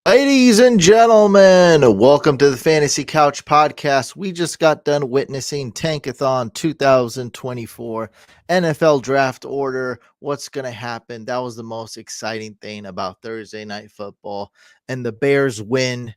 Ladies and gentlemen, welcome to the Fantasy Couch Podcast. We just got done witnessing Tankathon 2024 NFL Draft Order. What's going to happen? That was the most exciting thing about Thursday Night Football. And the Bears win.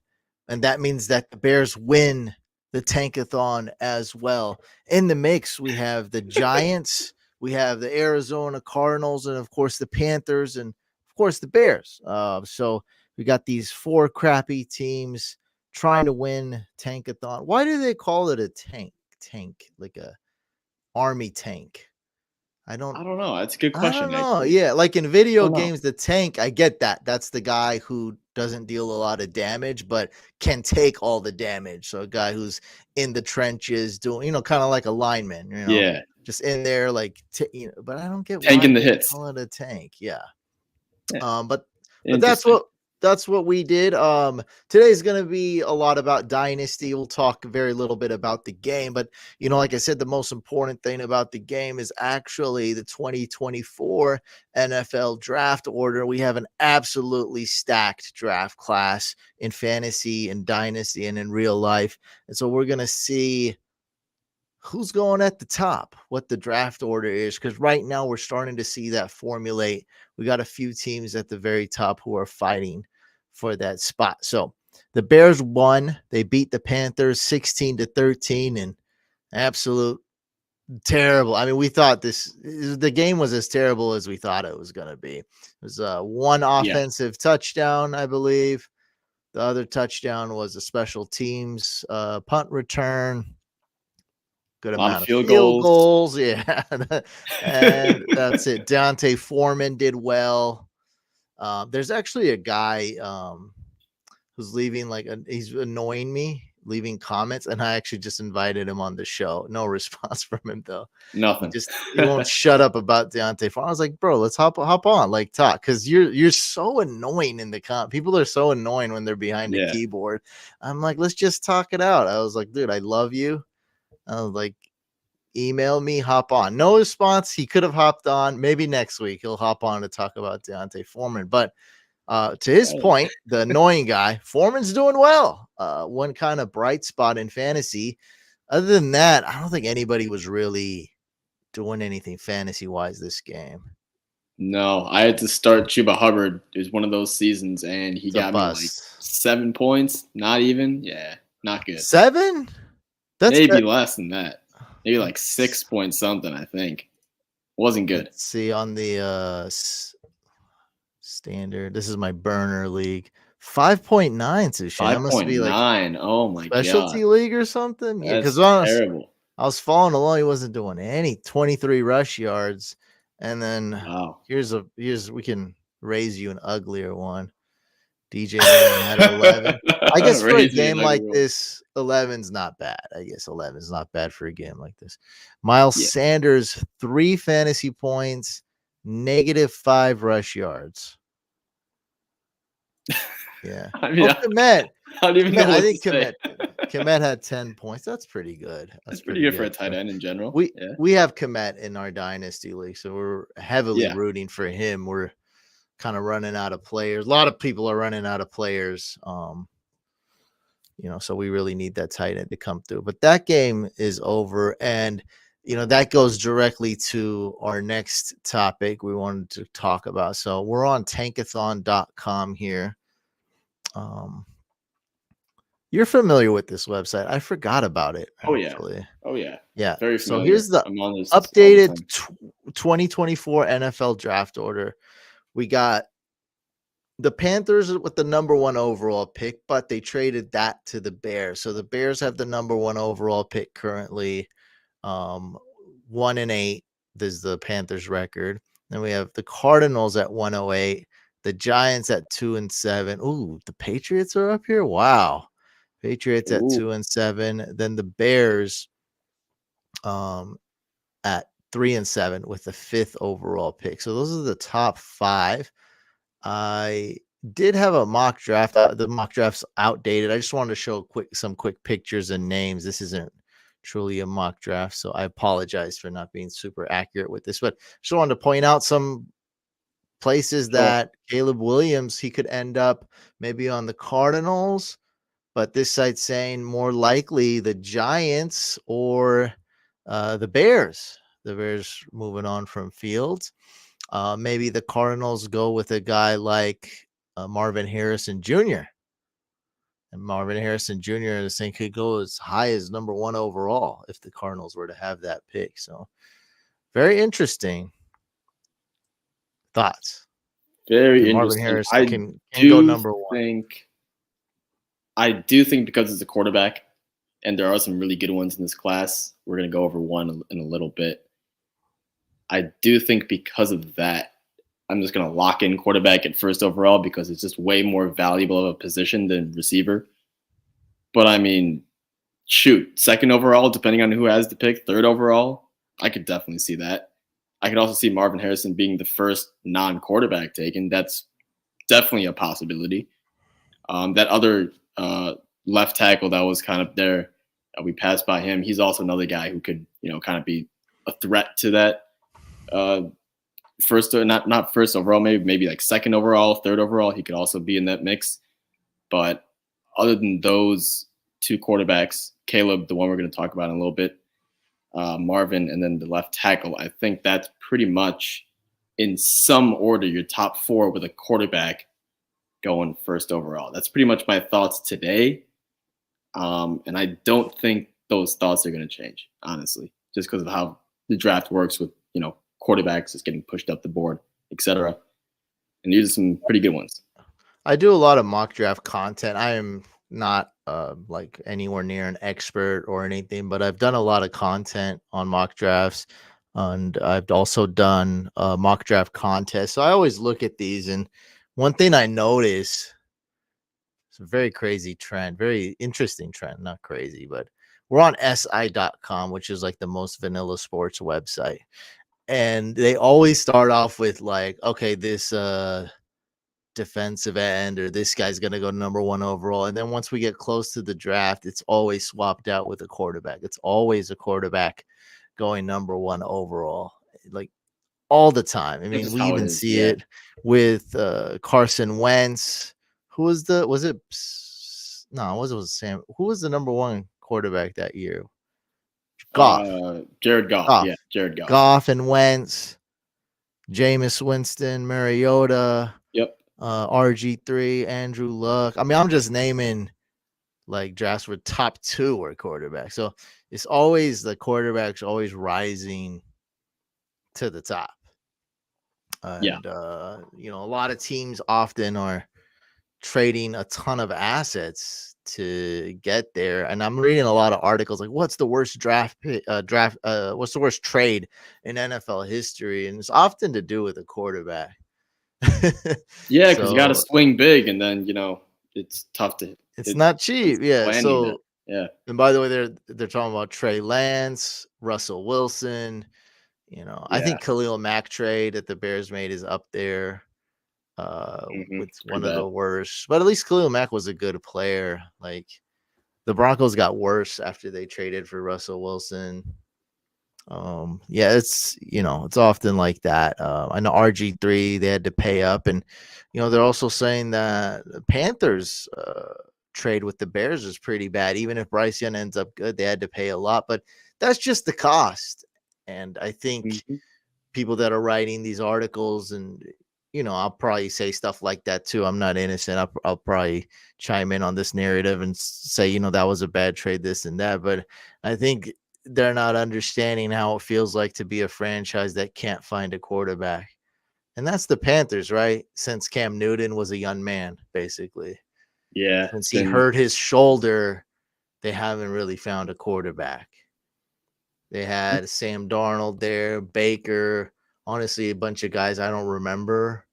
And that means that the Bears win the Tankathon as well. In the mix, we have the Giants, we have the Arizona Cardinals, and of course the Panthers, and of course the Bears. So we got these four crappy teams trying to win Tankathon. Why do they call it a tank, like a army tank? I don't know. That's a good I question. don't know. Actually. Yeah, like in video know. games, the tank, I get that. That's the guy who doesn't deal a lot of damage, but can take all the damage. So a guy who's in the trenches doing, kind of like a lineman, Yeah, just in there, like, but I don't get tanking why the they hits. call it a tank. Yeah. Yeah. But that's what we did. Today's going to be a lot about Dynasty. We'll talk very little bit about the game, but like I said, the most important thing about the game is actually the 2024 NFL draft order. We have an absolutely stacked draft class in fantasy and Dynasty and in real life. And so we're going to see who's going at the top, what the draft order is, because right now we're starting to see that formulate. We got a few teams at the very top who are fighting for that spot. So the Bears won. They beat the Panthers 16-13 and absolute terrible. I mean, we thought the game was as terrible as we thought it was going to be. It was one offensive touchdown, I believe. The other touchdown was a special teams punt return. Good amount of field goals. Yeah. And that's it. Dante Foreman did well. There's actually a guy who's leaving he's annoying me, leaving comments, and I actually just invited him on the show. No response from him though. Nothing. He won't shut up about Dante Foreman. I was like, bro, let's hop on, talk, because you're so annoying in the people are so annoying when they're behind a keyboard. I'm like, let's just talk it out. I was like, dude, I love you. I was like, email me, hop on. No response. He could have hopped on. Maybe next week he'll hop on to talk about Dante Foreman. But to his point, the annoying guy, Foreman's doing well. One kind of bright spot in fantasy. Other than that, I don't think anybody was really doing anything fantasy-wise this game. No, I had to start Chuba Hubbard. It was one of those seasons, and he got me like 7 points. Not even. Yeah, not good. 7? That's maybe less than that. Maybe like 6 point something, I think. Wasn't good. Let's see on the standard. This is my burner league. 5.9, Sushi. 5.9. Oh my god. Specialty league or something? Yeah, because terrible. I was following along. He wasn't doing any 23 rush yards. And then here's we can raise you an uglier one. DJ had 11. I guess for a game like this, 11's not bad. I guess 11's not bad for a game like this. Miles Sanders, 3 fantasy points, -5 rush yards. Yeah. I mean, Komet. I don't even know. I think Komet had 10 points. That's pretty good. That's pretty good for a tight end in general. We have Komet in our Dynasty League, so we're heavily rooting for him. We're kind of running out of players. A lot of people are running out of players. So we really need that tight end to come through. But that game is over, and that goes directly to our next topic we wanted to talk about. So we're on tankathon.com here. You're familiar with this website. I forgot about it. Actually. Oh yeah. Yeah. Very familiar. So here's the updated 2024 NFL draft order. We got the Panthers with the number 1 overall pick, but they traded that to the Bears. So the Bears have the number 1 overall pick currently. 1-8 is the Panthers record. Then we have the Cardinals at 108, the Giants at 2-7. Ooh, the Patriots are up here. Wow. Patriots at 2-7. Then the Bears at 3-7 with the 5th overall pick. So those are the top 5. I did have a mock draft. The mock draft's outdated. I just wanted to show some quick pictures and names. This isn't truly a mock draft, so I apologize for not being super accurate with this. But just wanted to point out some places Sure. that Caleb Williams, he could end up maybe on the Cardinals, but this site's saying more likely the Giants or the Bears. The Bears moving on from Fields. Maybe the Cardinals go with a guy like Marvin Harrison Jr. And Marvin Harrison Jr. I think could go as high as number 1 overall if the Cardinals were to have that pick. So very interesting thoughts. Very Marvin interesting. Harrison can go number 1. I do think because it's a quarterback, and there are some really good ones in this class. We're going to go over one in a little bit. I do think because of that, I'm just going to lock in quarterback at first overall because it's just way more valuable of a position than receiver. But I mean, shoot, second overall, depending on who has the pick, third overall, I could definitely see that. I could also see Marvin Harrison being the first non-quarterback taken. That's definitely a possibility. That other left tackle that was kind of there, we passed by him. He's also another guy who could, kind of be a threat to that first, not first overall, maybe like second overall, third overall. He could also be in that mix. But other than those two quarterbacks, Caleb, the one we're going to talk about in a little bit, Marvin, and then the left tackle, I think that's pretty much in some order your top 4 with a quarterback going first overall. That's pretty much my thoughts today. And I don't think those thoughts are going to change, honestly, just because of how the draft works with, quarterbacks just getting pushed up the board, etc. And these are some pretty good ones. I do a lot of mock draft content. I am not like anywhere near an expert or anything, but I've done a lot of content on mock drafts, and I've also done mock draft contests. So I always look at these, and one thing I notice, it's a very crazy trend, very interesting trend, not crazy, but we're on SI.com, which is like the most vanilla sports website. And they always start off with like, okay, this defensive end or this guy's going to go number 1 overall. And then once we get close to the draft, it's always swapped out with a quarterback. It's always a quarterback going number 1 overall, like all the time. I mean, we even see it with Carson Wentz. Who was the Sam? Who was the number 1 quarterback that year? Goff. Jared Goff. Yeah, Jared Goff. Goff and Wentz, Jameis Winston, Mariota. Yep. RG3, Andrew Luck. I mean, I'm just naming like drafts where top 2 were quarterbacks. So it's always the quarterbacks always rising to the top. And a lot of teams often are trading a ton of assets to get there. And I'm reading a lot of articles like, what's the worst what's the worst trade in NFL history? And it's often to do with a quarterback. Yeah, because you got to swing big, and then it's tough to. It's not cheap, yeah. So yeah. And by the way, they're talking about Trey Lance, Russell Wilson. I think Khalil Mack trade that the Bears made is up there with one of the worst. But at least Khalil Mack was a good player. Like the Broncos got worse after they traded for Russell Wilson. It's often like that. I know RG3, they had to pay up, and they're also saying that the Panthers trade with the Bears is pretty bad. Even if Bryce Young ends up good, they had to pay a lot, but that's just the cost. And I think people that are writing these articles, and I'll probably say stuff like that too. I'm not innocent. I'll probably chime in on this narrative and say, that was a bad trade, this and that. But I think they're not understanding how it feels like to be a franchise that can't find a quarterback. And that's the Panthers, right? Since Cam Newton was a young man, basically. Yeah. Since he hurt his shoulder, they haven't really found a quarterback. They had Sam Darnold there, Baker, honestly, a bunch of guys I don't remember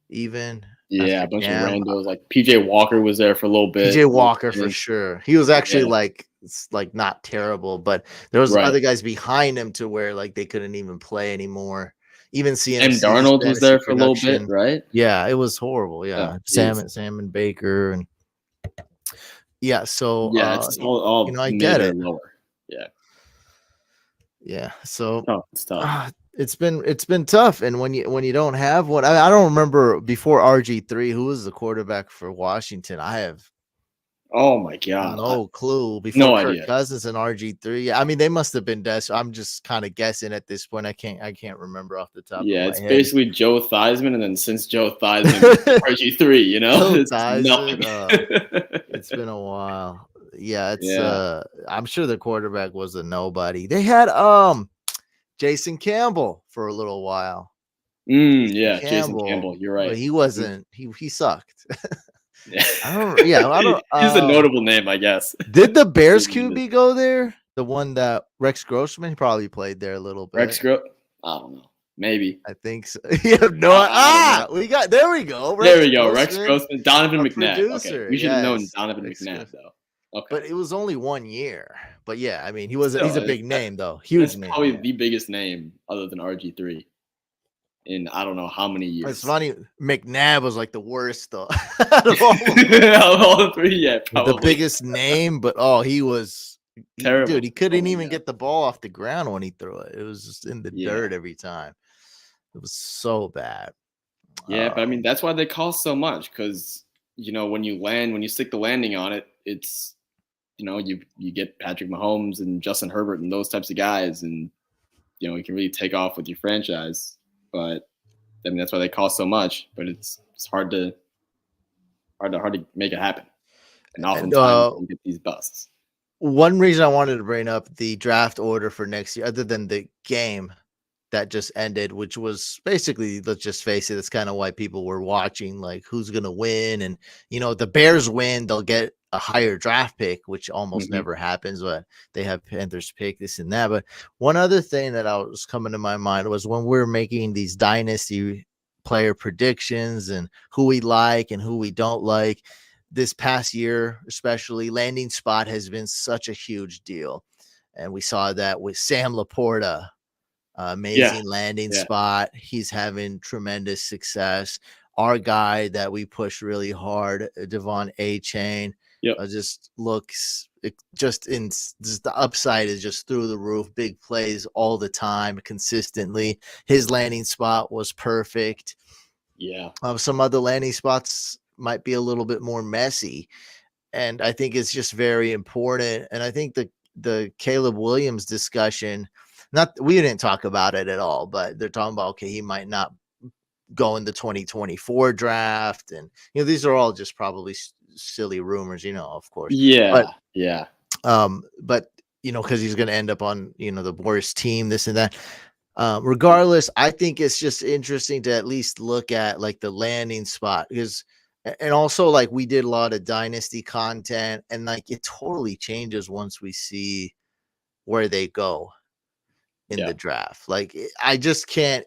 even. Yeah, a bunch of randos. Like PJ Walker was there for a little bit. PJ Walker for sure. He was actually like not terrible, but there was other guys behind him to where like they couldn't even play anymore. Even seeing Sam Darnold was there for a little bit, right? Yeah, it was horrible. Yeah, Sam and Baker and so it's all I get it. Lower. Yeah. Yeah, so it's tough. It's been tough, and when you don't have one, I don't remember before RG3 who was the quarterback for Washington. I have Oh my god, no clue before no Kirk idea. Cousins and RG3. Yeah, I mean they must have been desperate. I'm just kind of guessing at this point. I can't remember off the top of Yeah, my it's head. basically Joe Theismann, and then since Joe Theismann, RG3. You know, Joe it's Theismann. nothing. It's been a while. Yeah, it's Yeah. I'm sure the quarterback was a nobody. They had Jason Campbell for a little while. Jason Yeah, Jason Campbell, Campbell. You're but right. he Mhm. wasn't he sucked. Yeah. I don't yeah, I don't He's a notable name, I guess. did the He Bears really is. QB go there? The one that Rex Grossman, he probably played there a little Rex bit. Gro I don't know. Maybe. I think so. You have no I don't know. we got there we go. There Rex we go. Rex Grossman, Grossman, Donovan our McNabb. Okay, producer. we should have known Yes. Donovan Rex McNabb Gross though. Okay, but it was only 1 year. But yeah, I mean, he's still, a big name though. that's Huge name, probably yeah. the biggest name other than RG3 in I don't know how many It's years. funny. McNabb was like the worst though out of all of them. Out of all the three, yeah, The probably biggest name, but oh, dude, terrible. he couldn't Oh my even god. get the ball off the ground when he threw it. It was just in the Yeah, dirt every time. It was so bad. yeah, but I mean Um, that's why they cost so much because when you land, when you stick the landing on it, it's you get Patrick Mahomes and Justin Herbert and those types of guys, and you can really take off with your franchise. But I mean that's why they cost so much. But it's hard to make it happen. And and oftentimes you get these busts. one reason I wanted to bring up the draft order for next year, other than the game that just ended, which was basically, let's just face it, that's kind of why people were watching, like who's gonna win. And the Bears win, they'll get a higher draft pick, which almost Hmm. never happens, but they have Panthers pick, this and that. But one other thing that I was coming to my mind was when we're making these dynasty player predictions and who we like and who we don't like. This past year, especially, landing spot has been such a huge deal. And we saw that with Sam Laporta, Yeah, amazing landing yeah, spot. He's having tremendous success. Our guy that we push really hard, Devon A. Chain, yep, just looks just the upside is just through the roof. Big plays all the time, consistently. His landing spot was perfect. yeah, Some other landing spots might be a little bit more messy, and I think it's just very important. And I think the Caleb Williams discussion, not we didn't talk about it at all, but they're talking about okay, he might not go in the 2024 draft, and these are all just probably silly rumors, of course, yeah, but yeah, because he's going to end up on the worst team, this and that. Regardless, I think it's just interesting to at least look at like the landing spot, because and also like we did a lot of dynasty content, and like it totally changes once we see where they go in yeah. the draft. Like I just can't,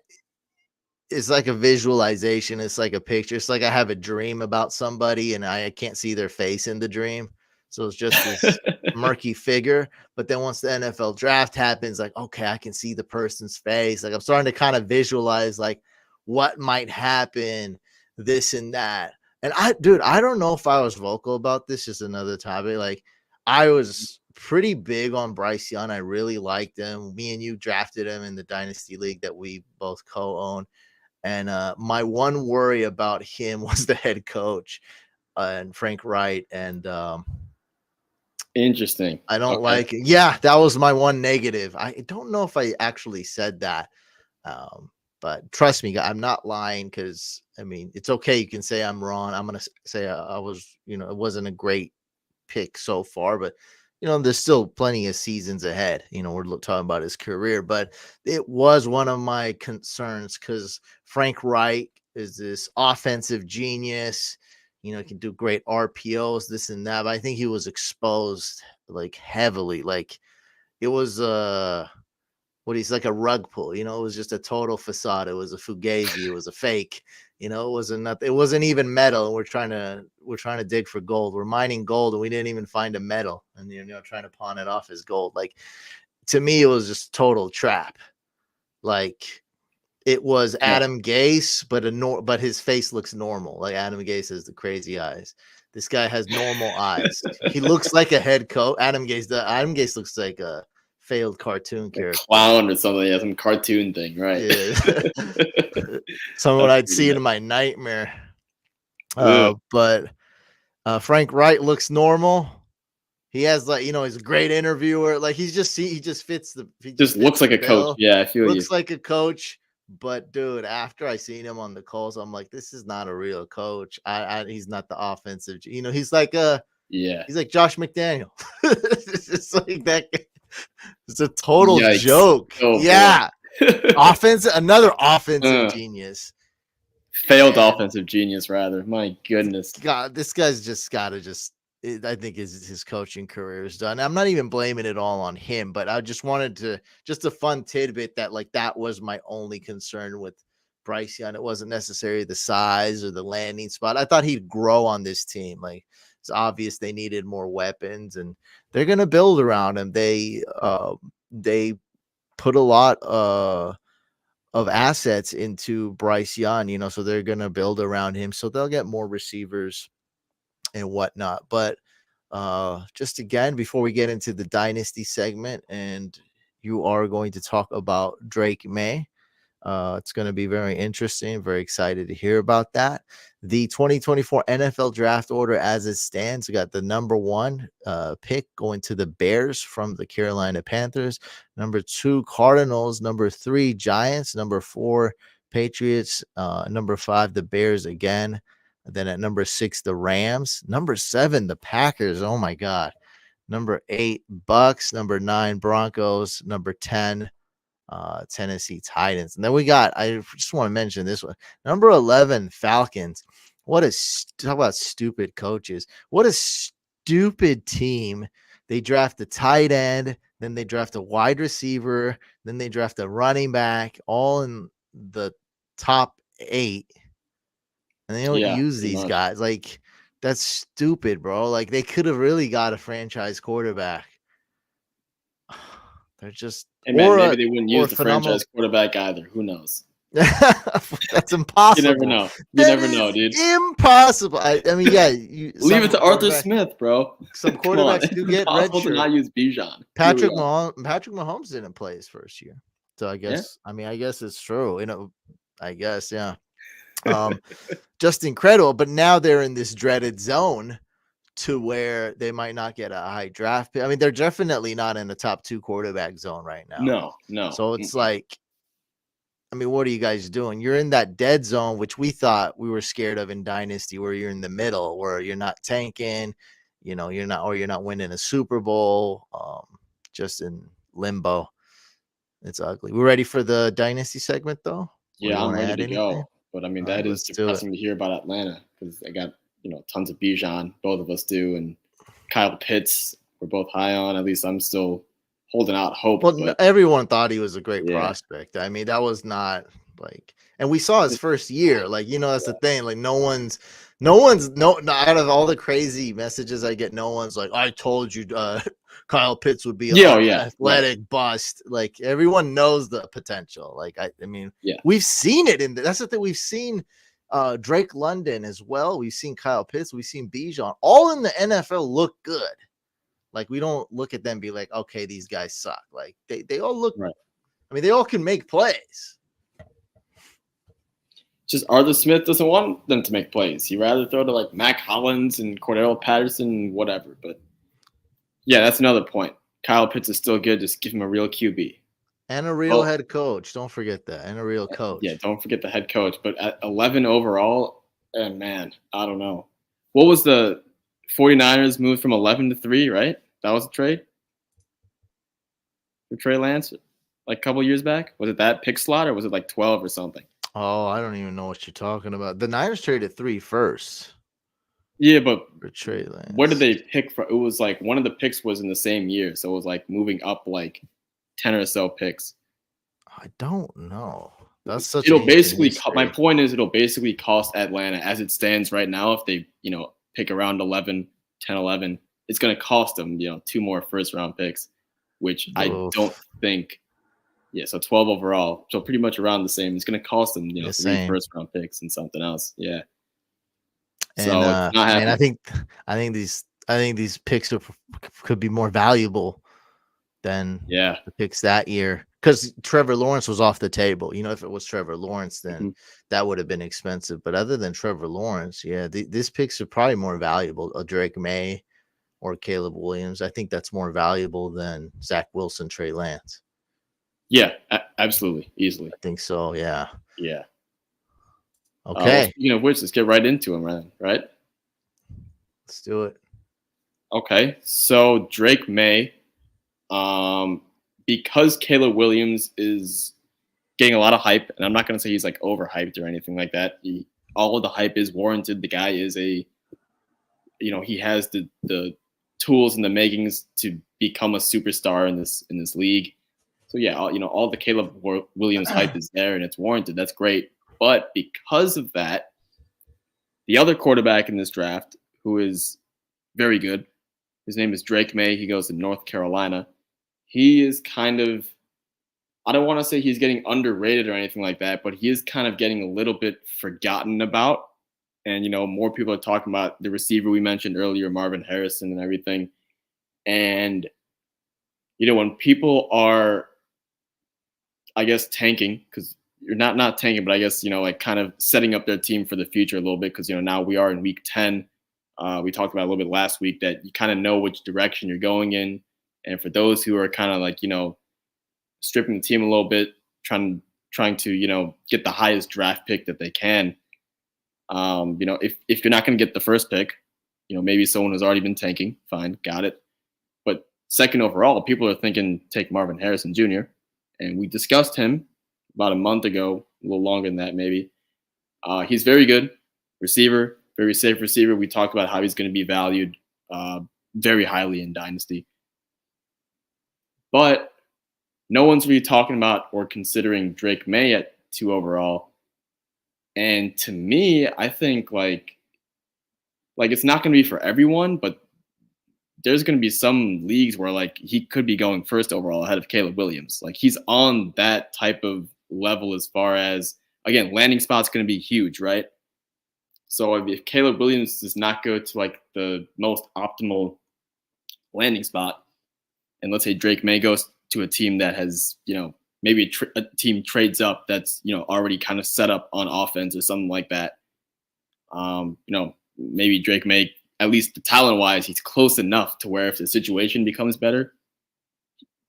it's like a visualization, it's like a picture. It's like I have a dream about somebody and I can't see their face in the dream. So it's just this murky figure. But then once the NFL draft happens, like, okay, I can see the person's face. Like I'm starting to kind of visualize like what might happen, this and that. And dude, I don't know if I was vocal about this, just another topic. Like I was pretty big on Bryce Young. I really liked him. Me and you drafted him in the Dynasty League that we both co-own. And my one worry about him was the head coach and Frank Wright. And Interesting. I don't Okay. like it. Yeah, that was my one negative. I don't know if I actually said that. But trust me, I'm not lying, because I mean, it's okay. You can say I'm wrong. I'm going to say I was, it wasn't a great pick so far, but there's still plenty of seasons ahead. We're talking about his career, but it was one of my concerns because Frank Reich is this offensive genius. He can do great RPOs, this and that. But I think he was exposed like heavily. Like it was what he's like a rug pull. It was just a total facade. It was a fugazi. It was a fake. It wasn't nothing. It wasn't even metal. And we're trying to dig for gold. We're mining gold, and we didn't even find a metal. And trying to pawn it off as gold. Like to me, it was just total trap. Like it was Yeah. Adam Gase, but his face looks normal. Like Adam Gase has the crazy eyes. This guy has normal eyes. He looks like a head coach. Adam Gase looks like a failed cartoon character. Clown or something. Yeah, some cartoon thing, right? Yeah. Someone That's I'd pretty see good. in my nightmare. Ugh. But Frank Wright looks normal. He has like, he's a great interviewer. Like he just fits Just looks like the a coach. bill. Yeah, I feel you. Looks like a coach. But dude, after I seen him on the calls, I'm like, this is not a real coach. He's not the offensive. He's like Yeah. he's like Josh McDaniel. It's just like that. It's a total Yikes. joke. Oh, yeah. Another offensive Uh. genius. Failed offensive genius, rather. My goodness. God, this guy's just got to I think his coaching career is done. I'm not even blaming it all on him, but I just wanted to, just a fun tidbit that like that was my only concern with Bryce Young. It wasn't necessarily the size or the landing spot. I thought he'd grow on this team. Like it's obvious they needed more weapons, and they're gonna build around him. They put a lot of assets into Bryce Young, so they're gonna build around him. So they'll get more receivers and whatnot. But just again, before we get into the dynasty segment, and you are going to talk about Drake Maye. It's going to be very interesting. Very excited to hear about that. The 2024 NFL draft order as it stands, we got the number 1 pick going to the Bears from the Carolina Panthers, number 2 Cardinals, number 3 Giants, number 4 Patriots, number 5 the Bears again. And then at number 6 the Rams, number 7 the Packers. Oh my God. Number 8 Bucks, number 9 Broncos, number 10 Tennessee Titans. And then I just want to mention this one, number 11 Falcons. Talk about stupid coaches. What a stupid team. They draft a tight end, then they draft a wide receiver, then they draft a running back, all in the top 8. And they don't use these guys. Like, that's stupid, bro. Like, they could have really got a franchise quarterback. They're just, hey man, maybe they wouldn't use the franchise quarterback either. Who knows? That's impossible. You never know. You never know, dude. Impossible. I mean, yeah. Leave it to Arthur Smith, bro. Some quarterbacks do get red shirt. To not use Bijan. Patrick Mahomes didn't play his first year, so I guess. Yeah. I mean, I guess it's true. I guess, yeah. Just incredible. But now they're in this dreaded zone to where they might not get a high draft pick. I mean, they're definitely not in the top 2 quarterback zone right now. No. So it's like, I mean, what are you guys doing? You're in that dead zone, which we thought we were scared of in Dynasty, where you're in the middle, where you're not tanking, you're not winning a Super Bowl, just in limbo. It's ugly. We're ready for the Dynasty segment, though? Yeah, I'm ready to go. But I mean, that is depressing to hear about Atlanta, because they got, tons of Bijan. Both of us do. And Kyle Pitts, we're both high on. At least I'm still holding out hope. Well, everyone thought he was a great prospect. I mean, that was not like, and we saw his first year. Like, that's the thing. Like, no one's out of all the crazy messages I get, no one's like, I told you Kyle Pitts would be athletic bust. Like, everyone knows the potential. Like, I mean, we've seen it that's the thing. We've seen Drake London as well. We've seen Kyle Pitts. We've seen Bijan. All in the NFL look good. Like, we don't look at them and be like, okay, these guys suck. Like, they all look right. I mean, they all can make plays. Just Arthur Smith doesn't want them to make plays. He'd rather throw to like Mac Hollins and Cordell Patterson, whatever. But yeah, that's another point. Kyle Pitts is still good. Just give him a real QB. And a real head coach. Don't forget that. And a real coach. Yeah, don't forget the head coach. But at 11 overall, man, I don't know. What was the 49ers moved from 11 to 3, right? That was a trade for Trey Lance like a couple years back. Was it that pick slot, or was it like 12 or something? Oh, I don't even know what you're talking about. The Niners traded 3 first. Yeah, but for Trey Lance. Where did they pick from? It was like one of the picks was in the same year. So it was like moving up like 10 or so picks. I don't know. That's such it'll basically my point is it'll basically cost Atlanta as it stands right now. If they, pick around 10, 11, it's going to cost them, 2 more first round picks, which I don't think. Yeah. So 12 overall. So pretty much around the same. It's going to cost them, 3 first round picks and something else. Yeah. And, so it's not happening. I think these picks could be more valuable than Yeah. the picks that year because Trevor Lawrence was off the table. If it was Trevor Lawrence, then that would have been expensive. But other than Trevor Lawrence, yeah, these picks are probably more valuable. A Drake Maye or Caleb Williams. I think that's more valuable than Zach Wilson, Trey Lance. Yeah, absolutely. Easily. I think so. Yeah. Yeah. Well, Okay. speaking of which, let's get right into him, right? Let's do it. Okay. So Drake Maye, because Caleb Williams is getting a lot of hype, and I'm not going to say he's like overhyped or anything like that. All of the hype is warranted. The guy is he has the tools and the makings to become a superstar in this league. So yeah, all the Caleb Williams hype is there, and it's warranted. That's great. But because of that, the other quarterback in this draft, who is very good, his name is Drake Maye. He goes to North Carolina. He is kind of, I don't want to say he's getting underrated or anything like that, but he is kind of getting a little bit forgotten about. And, more people are talking about the receiver we mentioned earlier, Marvin Harrison and everything. And, when people are, I guess, tanking, because you're not tanking, but I guess, like kind of setting up their team for the future a little bit, because, now we are in week 10. We talked about a little bit last week that you kind of know which direction you're going in. And for those who are kind of like, stripping the team a little bit, trying to, get the highest draft pick that they can. If you're not going to get the first pick, maybe someone has already been tanking. Fine, got it. But second overall, people are thinking take Marvin Harrison Jr. And we discussed him about a month ago, a little longer than that maybe. He's very good receiver, very safe receiver. We talked about how he's going to be valued very highly in Dynasty. But no one's really talking about or considering Drake Maye at 2 overall. And to me, I think like it's not going to be for everyone, but there's going to be some leagues where like he could be going 1st overall ahead of Caleb Williams. Like he's on that type of level as far as, again, landing spot's going to be huge, right? So if Caleb Williams does not go to like the most optimal landing spot, and let's say Drake Maye goes to a team that has, maybe a team trades up that's, already kind of set up on offense or something like that. Maybe Drake Maye, at least the talent wise, he's close enough to where if the situation becomes better,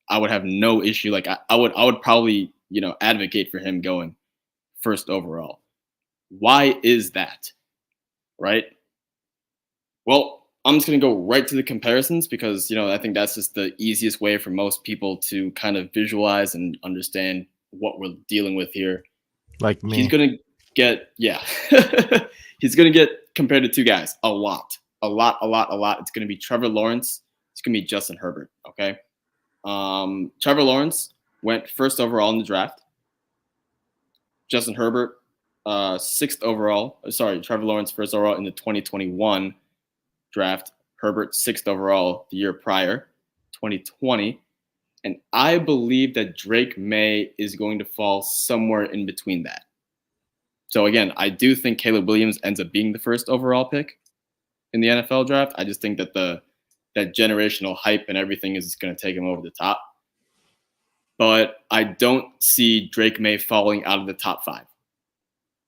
I would have no issue. Like I would probably, advocate for him going 1st overall. Why is that? Right? Well, I'm just going to go right to the comparisons because, I think that's just the easiest way for most people to kind of visualize and understand what we're dealing with here. Like me. He's going to get, he's going to get compared to 2 guys a lot. It's going to be Trevor Lawrence. It's going to be Justin Herbert. Okay. Trevor Lawrence went 1st overall in the draft. Justin Herbert, 6th overall. Trevor Lawrence 1st overall in the 2021 draft. Herbert 6th overall the year prior, 2020. And I believe that Drake Maye is going to fall somewhere in between that. So again, I do think Caleb Williams ends up being the 1st overall pick in the NFL draft. I just think that that generational hype and everything is going to take him over the top. But I don't see Drake Maye falling out of the top 5,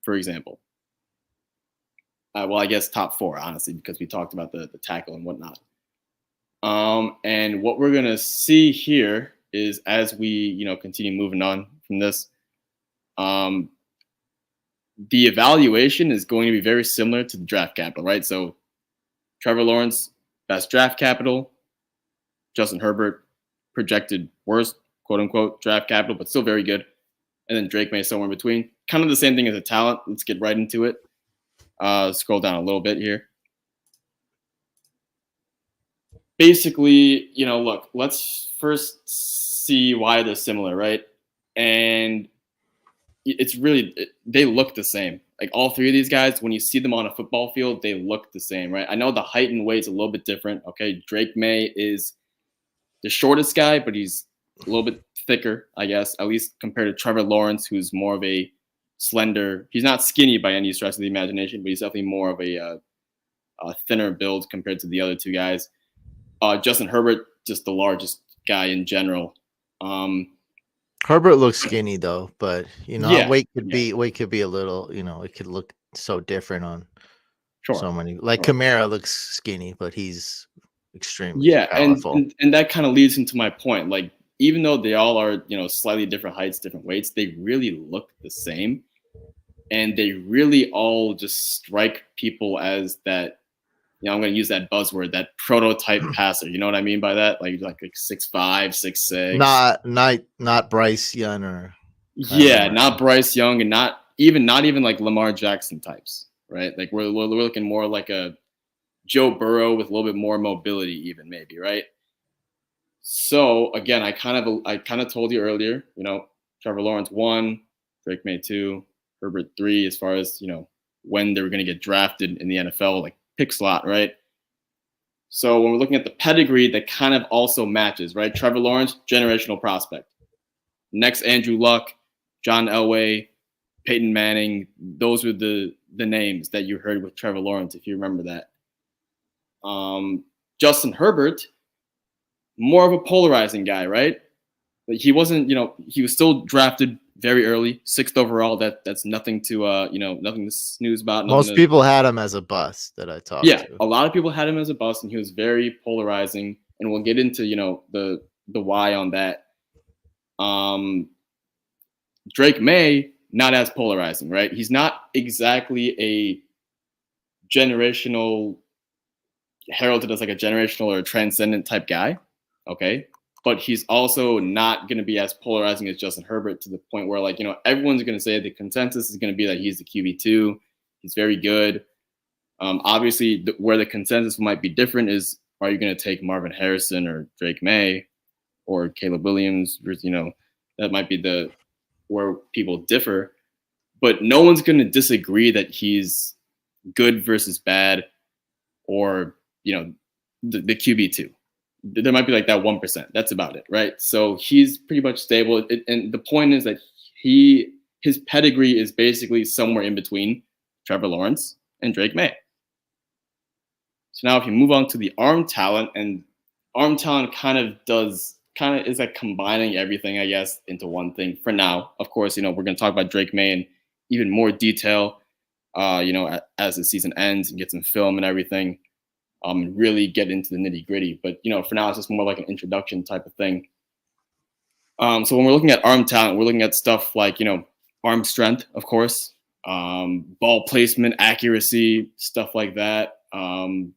for example. Well, I guess top 4, honestly, because we talked about the tackle and whatnot. And what we're going to see here is as we, continue moving on from this, the evaluation is going to be very similar to the draft capital, right? So Trevor Lawrence, best draft capital. Justin Herbert, projected worst, quote unquote, draft capital, but still very good. And then Drake Maye somewhere in between. Kind of the same thing as a talent. Let's get right into it. Scroll down a little bit here. Basically, look, let's first see why they're similar, right? And it's really, they look the same. Like all 3 of these guys, when you see them on a football field, they look the same, right? I know the height and weight's a little bit different. Okay, Drake Maye is the shortest guy, but he's a little bit thicker, I guess, at least compared to Trevor Lawrence, who's more of a slender. He's not skinny by any stretch of the imagination, but he's definitely more of a thinner build compared to the other 2 guys. Justin Herbert, just the largest guy in general. Herbert looks skinny though, but Yeah, weight could be a little, it could look so different on sure. so many. Like Sure. Kamara looks skinny, but he's extremely Yeah, powerful. and that kind of leads into my point. Like, even though they all are, slightly different heights, different weights, they really look the same, and they really all just strike people as that. I'm going to use that buzzword, that prototype passer. You know what I mean by that? Like 6'5", 6'6". Not Bryce Young or Kyler Yeah, not Murray. Bryce Young, and not even like Lamar Jackson types, right? Like we're looking more like a Joe Burrow with a little bit more mobility, even maybe, right? So again, I kind of told you earlier, Trevor Lawrence 1, Drake Maye 2, Herbert 3, as far as when they were going to get drafted in the NFL, like pick slot, right? So when we're looking at the pedigree, that kind of also matches, right? Trevor Lawrence, generational prospect. Next, Andrew Luck, John Elway, Peyton Manning. Those were the names that you heard with Trevor Lawrence, if you remember that. Justin Herbert, more of a polarizing guy, right? But he wasn't, he was still drafted very early, 6th overall. That's nothing to, nothing to snooze about. Most people had him as a bust that I talked Yeah, to. a lot of people had him as a bust, and he was very polarizing. And we'll get into, the why on that. Drake Maye, not as polarizing, right? He's not exactly a generational heralded as like a generational or a transcendent type guy, okay? But he's also not going to be as polarizing as Justin Herbert, to the point where, like, everyone's going to say the consensus is going to be that he's the QB2. He's very good. Obviously, where the consensus might be different is, are you going to take Marvin Harrison or Drake Maye or Caleb Williams? That might be where people differ. But no one's going to disagree that he's good versus bad, or the QB2. There might be like that 1%. That's about it, right? So he's pretty much stable. And the point is that his pedigree is basically somewhere in between Trevor Lawrence and Drake Maye. So now if you move on to the arm talent, and arm talent kind of is like combining everything, I guess, into one thing for now. Of course, we're going to talk about Drake Maye in even more detail, as the season ends and get some film and everything. Really get into the nitty gritty. But, for now, it's just more like an introduction type of thing. So when we're looking at arm talent, we're looking at stuff like, arm strength, of course, ball placement, accuracy, stuff like that. Being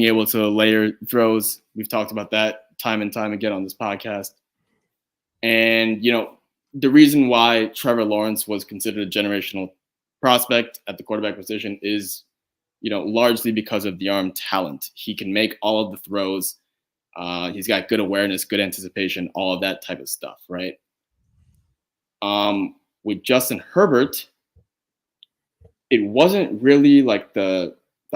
able to layer throws. We've talked about that time and time again on this podcast. And, the reason why Trevor Lawrence was considered a generational prospect at the quarterback position is, largely because of the arm talent. He can make all of the throws. He's got good awareness, good anticipation, all of that type of stuff, right? With Justin Herbert, it wasn't really like the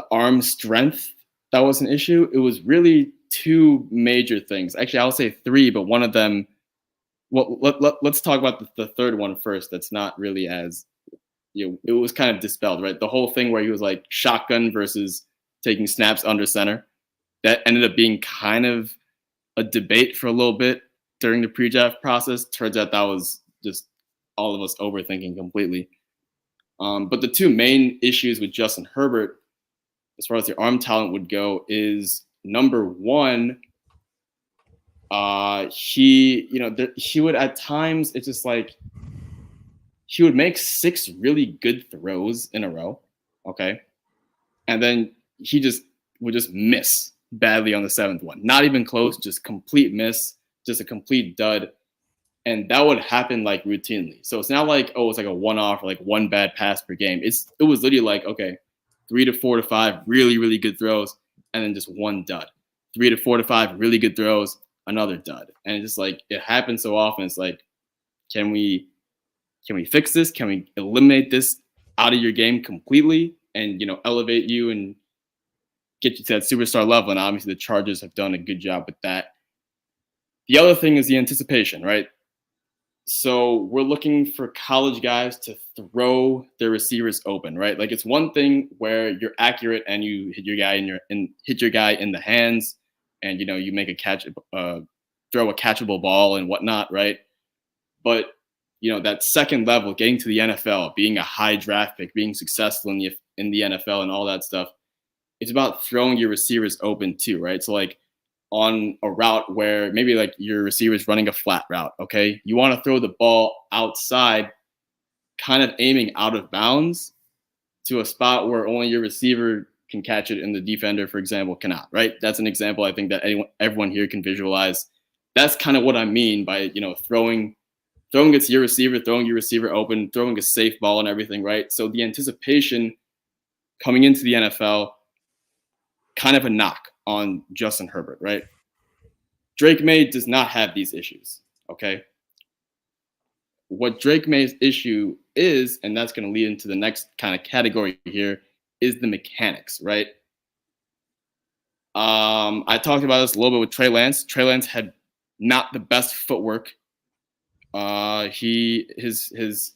arm strength that was an issue. It was really two major things. Actually, I'll say three, but one of them, well, let's talk about the third one first. That's not really as, it was kind of dispelled, right? The whole thing where he was like shotgun versus taking snaps under center, that ended up being kind of a debate for a little bit during the pre-draft process. Turns out that was just all of us overthinking completely. But the two main issues with Justin Herbert, as far as the arm talent would go, is number one, he would at times, it's just like, he would make 6 really good throws in a row, okay? And then he would just miss badly on the 7th one. Not even close, just complete miss, just a complete dud. And that would happen like routinely. So it's not like, oh, it's like a one-off or like one bad pass per game. It was literally like, okay, 3 to 4 to 5 really, really good throws, and then just one dud. 3 to 4 to 5 really good throws, another dud. And it's just like, it happens so often. It's like, can we fix this? Can we eliminate this out of your game completely and, elevate you and get you to that superstar level? And obviously the Chargers have done a good job with that. The other thing is the anticipation, right? So we're looking for college guys to throw their receivers open, right? Like, it's one thing where you're accurate and you hit your guy in the hands, and you make a throw a catchable ball and whatnot, right? But that second level, getting to the NFL, being a high draft pick, being successful in the NFL, and all that stuff, it's about throwing your receivers open too, right? So like on a route where maybe like your receiver's running a flat route, okay, you want to throw the ball outside, kind of aiming out of bounds to a spot where only your receiver can catch it and the defender, for example, cannot, right? That's an example I think that everyone here can visualize. That's kind of what I mean by, throwing it to your receiver, throwing your receiver open, throwing a safe ball and everything, right? So the anticipation coming into the NFL, kind of a knock on Justin Herbert, right? Drake Maye does not have these issues, okay? What Drake Maye's issue is, and that's going to lead into the next kind of category here, is the mechanics, right? I talked about this a little bit with Trey Lance. Trey Lance had not the best footwork. His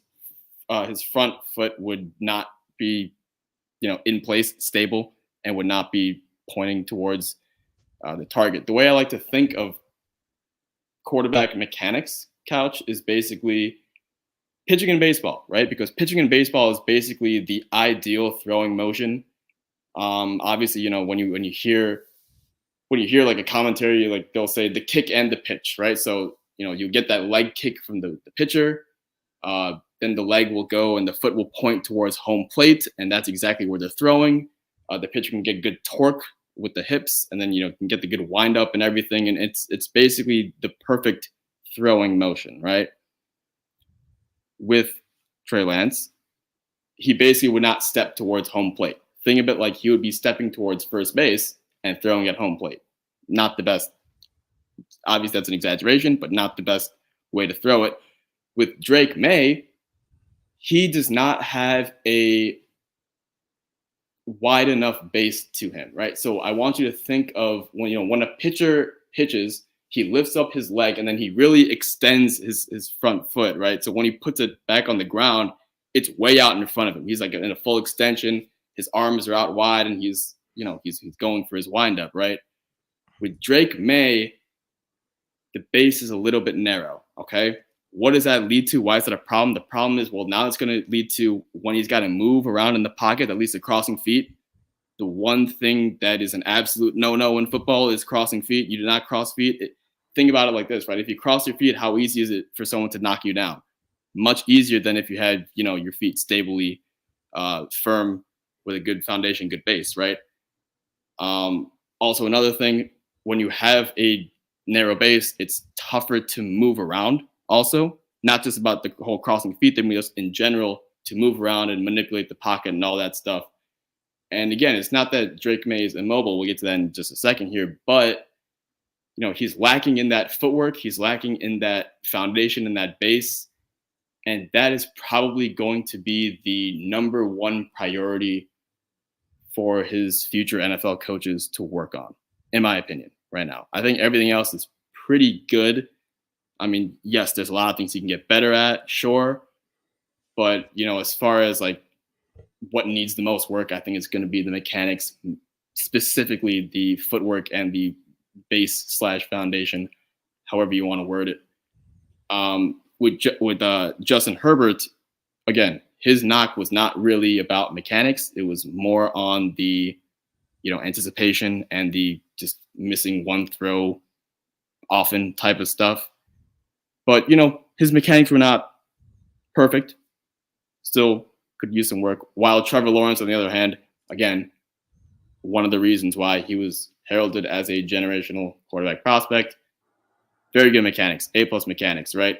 front foot would not be, in place, stable, and would not be pointing towards the target. The way I like to think of quarterback mechanics, Couch, is basically pitching in baseball, right? Because pitching in baseball is basically the ideal throwing motion. Obviously, when you hear like a commentary, like they'll say the kick and the pitch, right? So you get that leg kick from the pitcher, then the leg will go and the foot will point towards home plate, and that's exactly where they're throwing. The pitcher can get good torque with the hips, and then can get the good wind up and everything, and it's basically the perfect throwing motion, right? With Trey Lance, he basically would not step towards home plate. Think of it like he would be stepping towards first base and throwing at home plate. Not the best. Obviously, that's an exaggeration, but not the best way to throw it. With Drake Maye, he does not have a wide enough base to him, right? So I want you to think of when a pitcher pitches, he lifts up his leg and then he really extends his front foot, right? So when he puts it back on the ground, it's way out in front of him. He's like in a full extension. His arms are out wide, and he's going for his windup, right? With Drake Maye, the base is a little bit narrow, okay? What does that lead to? Why is that a problem? The problem is, well, now it's going to lead to when he's got to move around in the pocket, at least the crossing feet. The one thing that is an absolute no-no in football is crossing feet. You do not cross feet. Think about it like this, right? If you cross your feet, how easy is it for someone to knock you down? Much easier than if you had, your feet stably firm with a good foundation, good base, right? Also, another thing, when you have a narrow base, it's tougher to move around. Also, not just about the whole crossing feet thing, but just in general to move around and manipulate the pocket and all that stuff. And again, it's not that Drake Maye is immobile. We'll get to that in just a second here, but he's lacking in that footwork. He's lacking in that foundation and that base. And that is probably going to be the number one priority for his future NFL coaches to work on, in my opinion, right now. I think everything else is pretty good. I mean, yes, there's a lot of things he can get better at, sure. But, as far as like what needs the most work, I think it's going to be the mechanics, specifically the footwork and the base / foundation, however you want to word it. With Justin Herbert, again, his knock was not really about mechanics. It was more on the, anticipation and the just missing one throw often type of stuff. But, his mechanics were not perfect. Still could use some work. While Trevor Lawrence, on the other hand, again, one of the reasons why he was heralded as a generational quarterback prospect. Very good mechanics, A+ mechanics, right?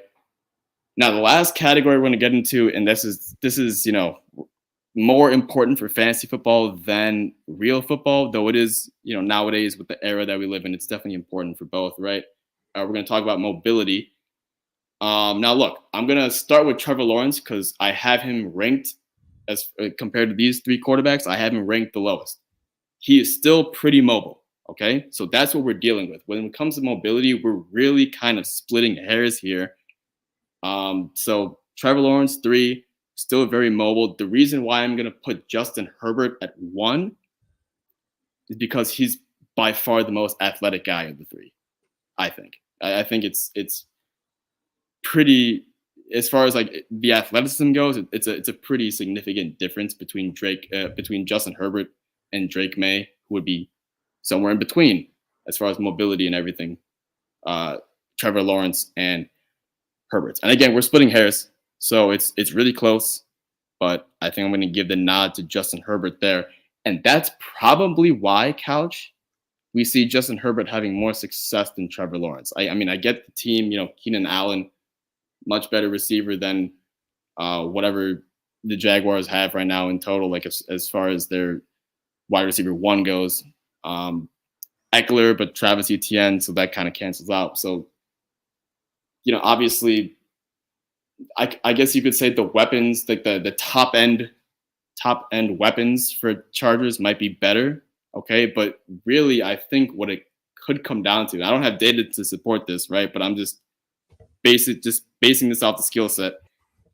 Now, the last category we're going to get into, and this is more important for fantasy football than real football, though it is, nowadays with the era that we live in, it's definitely important for both, right? We're going to talk about mobility. Now, look, I'm going to start with Trevor Lawrence because I have him ranked as compared to these three quarterbacks. I have him ranked the lowest. He is still pretty mobile, okay? So that's what we're dealing with. When it comes to mobility, we're really kind of splitting hairs here. So Trevor Lawrence, 3, still very mobile. The reason why I'm going to put Justin Herbert at 1 is because he's by far the most athletic guy of the three. I think. I think it's pretty, as far as like the athleticism goes. It's a pretty significant difference between between Justin Herbert and Drake Maye, who would be somewhere in between as far as mobility and everything. Trevor Lawrence and Herbert. And again, we're splitting hairs, so it's really close. But I think I'm going to give the nod to Justin Herbert there, and that's probably why, Couch, we see Justin Herbert having more success than Trevor Lawrence. I mean, I get the team, Keenan Allen, much better receiver than whatever the Jaguars have right now in total, like as far as their wide receiver one goes. Eckler, but Travis Etienne, so that kind of cancels out. So, obviously, I guess you could say the weapons, like the top end weapons for Chargers might be better. Okay, but really, I think what it could come down to, I don't have data to support this, right? But I'm just basing this off the skill set.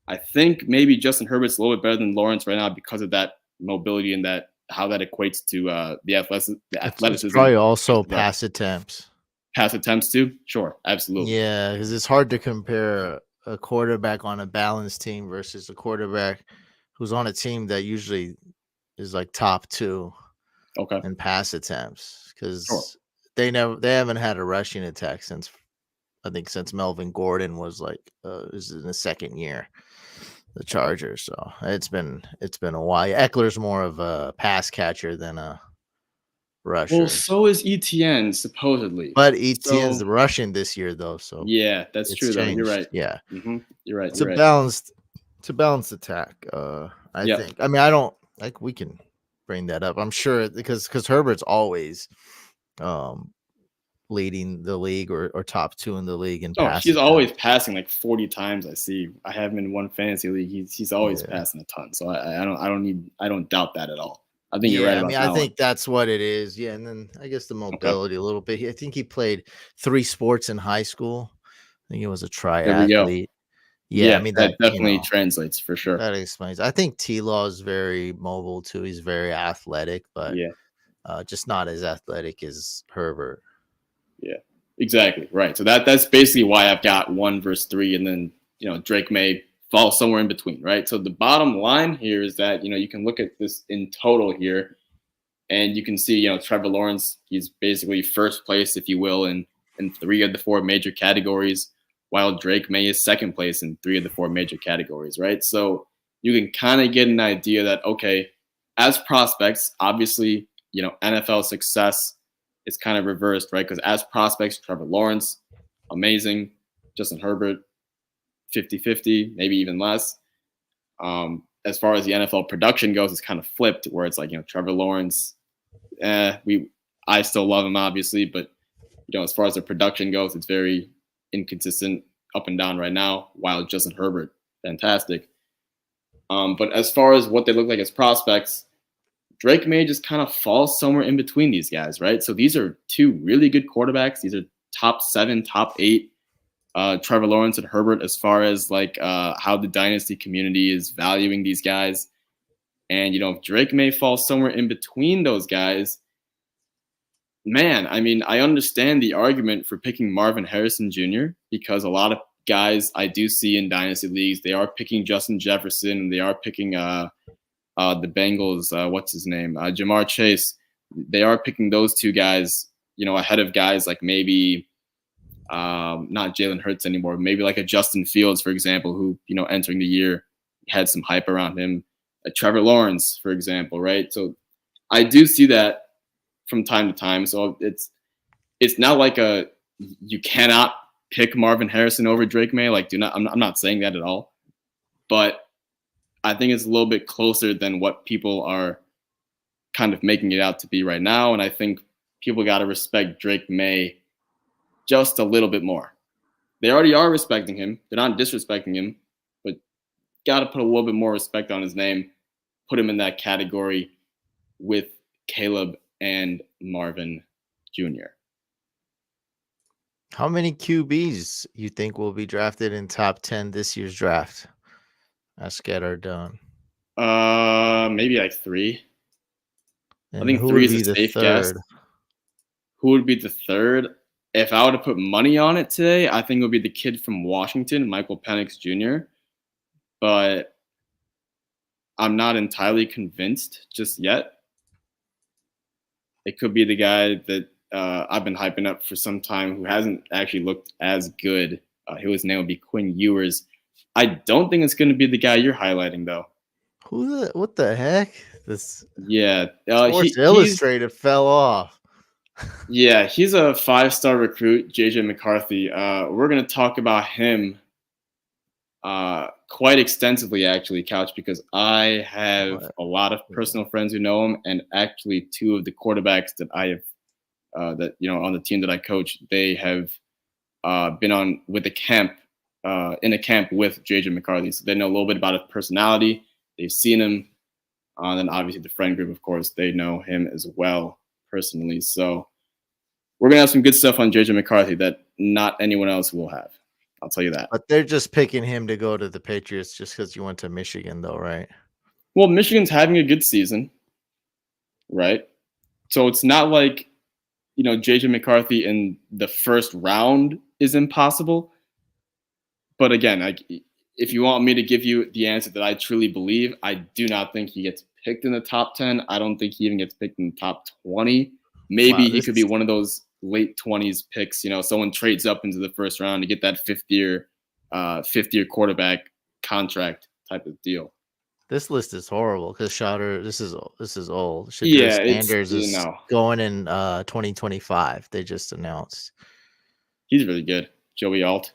I think maybe Justin Herbert's a little bit better than Lawrence right now because of that mobility and that how that equates to the athleticism. It's probably also pass attempts. Pass attempts too? Sure, absolutely. Yeah, because it's hard to compare a quarterback on a balanced team versus a quarterback who's on a team that usually is like top 2 in pass attempts, because they haven't had a rushing attack since Melvin Gordon was is in his second year, the Chargers. So it's been a while. Eckler's more of a pass catcher than a rusher. Well, so is Etienne supposedly, but Etienne's rushing this year though. So yeah, that's true. Though. You're right. Yeah, you're right. It's a balanced attack. I think. I mean, I don't like. We can bring that up. I'm sure because Herbert's always leading the league or top 2 in the league in passing. He's always passing like 40 times. I have him in one fantasy league. He's always passing a ton. So I don't doubt that at all. I think you're right. I think that's what it is. Yeah, and then I guess the mobility a little bit. I think he played 3 sports in high school. I think he was a triathlete. Yeah, I mean that definitely translates for sure. That explains. I think T-Law is very mobile too. He's very athletic, but just not as athletic as Herbert. Yeah, exactly. Right. So that's basically why I've got 1 versus 3, and then Drake Maye falls somewhere in between, right? So the bottom line here is that you can look at this in total here, and you can see Trevor Lawrence, he's basically first place, if you will, in 3 of the 4 major categories, while Drake Maye is second place in 3 of the 4 major categories, right? So you can kind of get an idea that, okay, as prospects, obviously, NFL success is kind of reversed, right? Because as prospects, Trevor Lawrence, amazing. Justin Herbert, 50-50, maybe even less. As far as the NFL production goes, it's kind of flipped, where it's like, Trevor Lawrence, I still love him, obviously, but, as far as the production goes, it's very inconsistent, up and down right now, while Justin Herbert, fantastic. But as far as what they look like as prospects, Drake Maye just kind of falls somewhere in between these guys, right? So these are 2 really good quarterbacks. These are top 7, top 8. Trevor Lawrence and Herbert, as far as how the Dynasty community is valuing these guys. And, if Drake Maye falls somewhere in between those guys, man, I mean, I understand the argument for picking Marvin Harrison Jr. because a lot of guys I do see in Dynasty leagues, they are picking Justin Jefferson, and they are picking the Bengals, what's his name? Jamar Chase. They are picking those 2 guys, ahead of guys like maybe not Jalen Hurts anymore, maybe like a Justin Fields, for example, who, entering the year had some hype around him. Trevor Lawrence, for example, right? So I do see that from time to time. So it's not like you cannot pick Marvin Harrison over Drake Maye. I'm not saying that at all. But I think it's a little bit closer than what people are kind of making it out to be right now. And I think people got to respect Drake Maye just a little bit more. They already are respecting him. They're not disrespecting him, but got to put a little bit more respect on his name, put him in that category with Caleb and Marvin Jr. How many QBs you think will be drafted in top 10 this year's draft? Let's get her done. Maybe like 3. And I think who 3 would is be a safe the guess. third? Who would be the third? If I were to put money on it today, I think it would be the kid from Washington, Michael Penix Jr. But I'm not entirely convinced just yet. It could be the guy that I've been hyping up for some time who hasn't actually looked as good. His name would be Quinn Ewers. I don't think it's going to be the guy you're highlighting, though. What the heck? This Yeah, Sports Illustrated fell off. He's a 5-star recruit, JJ McCarthy. We're going to talk about him quite extensively, actually, Couch, because I have a lot of personal friends who know him, and actually 2 of the quarterbacks that I have on the team that I coach, they have been on with a camp in a camp with JJ McCarthy, so they know a little bit about his personality. They've seen him, and then obviously the friend group, of course, they know him as well personally. So we're gonna have some good stuff on JJ McCarthy that not anyone else will have. I'll tell you that. But they're just picking him to go to the Patriots just because you went to Michigan, though, right? Well, Michigan's having a good season, right? So it's not like, JJ McCarthy in the first round is impossible. But again, if you want me to give you the answer that I truly believe, I do not think he gets picked in the top 10. I don't think he even gets picked in the top 20. Maybe he could be one of those late 20s picks. Someone trades up into the first round to get that fifth year quarterback contract type of deal. This list is horrible because Shador. This is old. Yeah, Sanders is going in 2025. They just announced. He's really good, Joey Alt.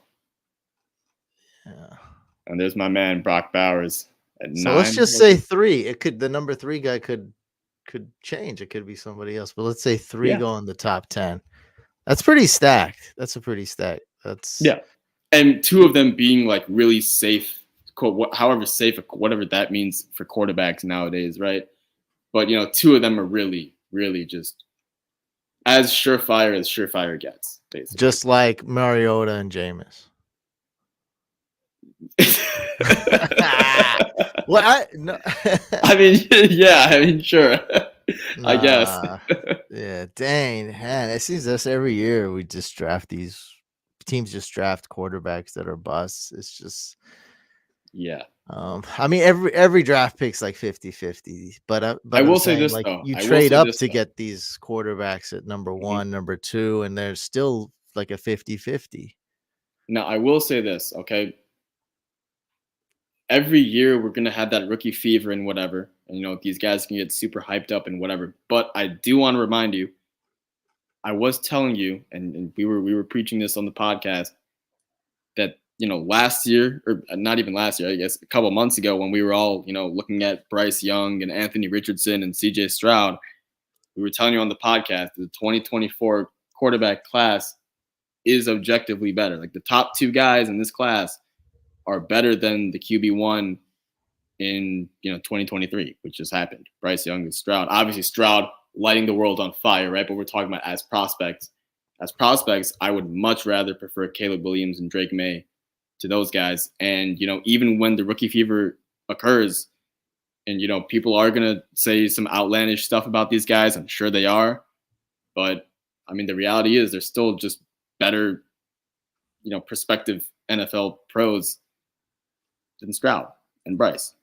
Yeah. And there's my man Brock Bowers at 9. So let's just say 3. The number 3 guy could change. It could be somebody else, but let's say 3 go in the top 10. That's pretty stacked. That's and 2 of them being like really safe. However safe, whatever that means for quarterbacks nowadays, right? But 2 of them are really, really just as surefire gets, basically. Just like Mariota and Jameis. Well, sure. I guess. Yeah, dang, man. It seems this every year we just draft these teams, just draft quarterbacks that are busts. It's just every draft pick's like 50-50, but I will say this, like, though. you trade up to get these quarterbacks at number 1, number 2, and they're still like a 50-50. Now, I will say this, okay? Every year we're going to have that rookie fever and whatever. And, these guys can get super hyped up and whatever. But I do want to remind you, I was telling you, and we were preaching this on the podcast, that, last year, or not even last year, I guess a couple months ago, when we were all, looking at Bryce Young and Anthony Richardson and CJ Stroud, we were telling you on the podcast that the 2024 quarterback class is objectively better. Like, the top 2 guys in this class are better than the QB1 in 2023, which just happened. Bryce Young and Stroud. Obviously, Stroud lighting the world on fire, right? But we're talking about as prospects. As prospects, I would much rather prefer Caleb Williams and Drake Maye to those guys. And even when the rookie fever occurs, and people are gonna say some outlandish stuff about these guys, I'm sure they are. But the reality is they're still just better, prospective NFL pros than Stroud and Bryce.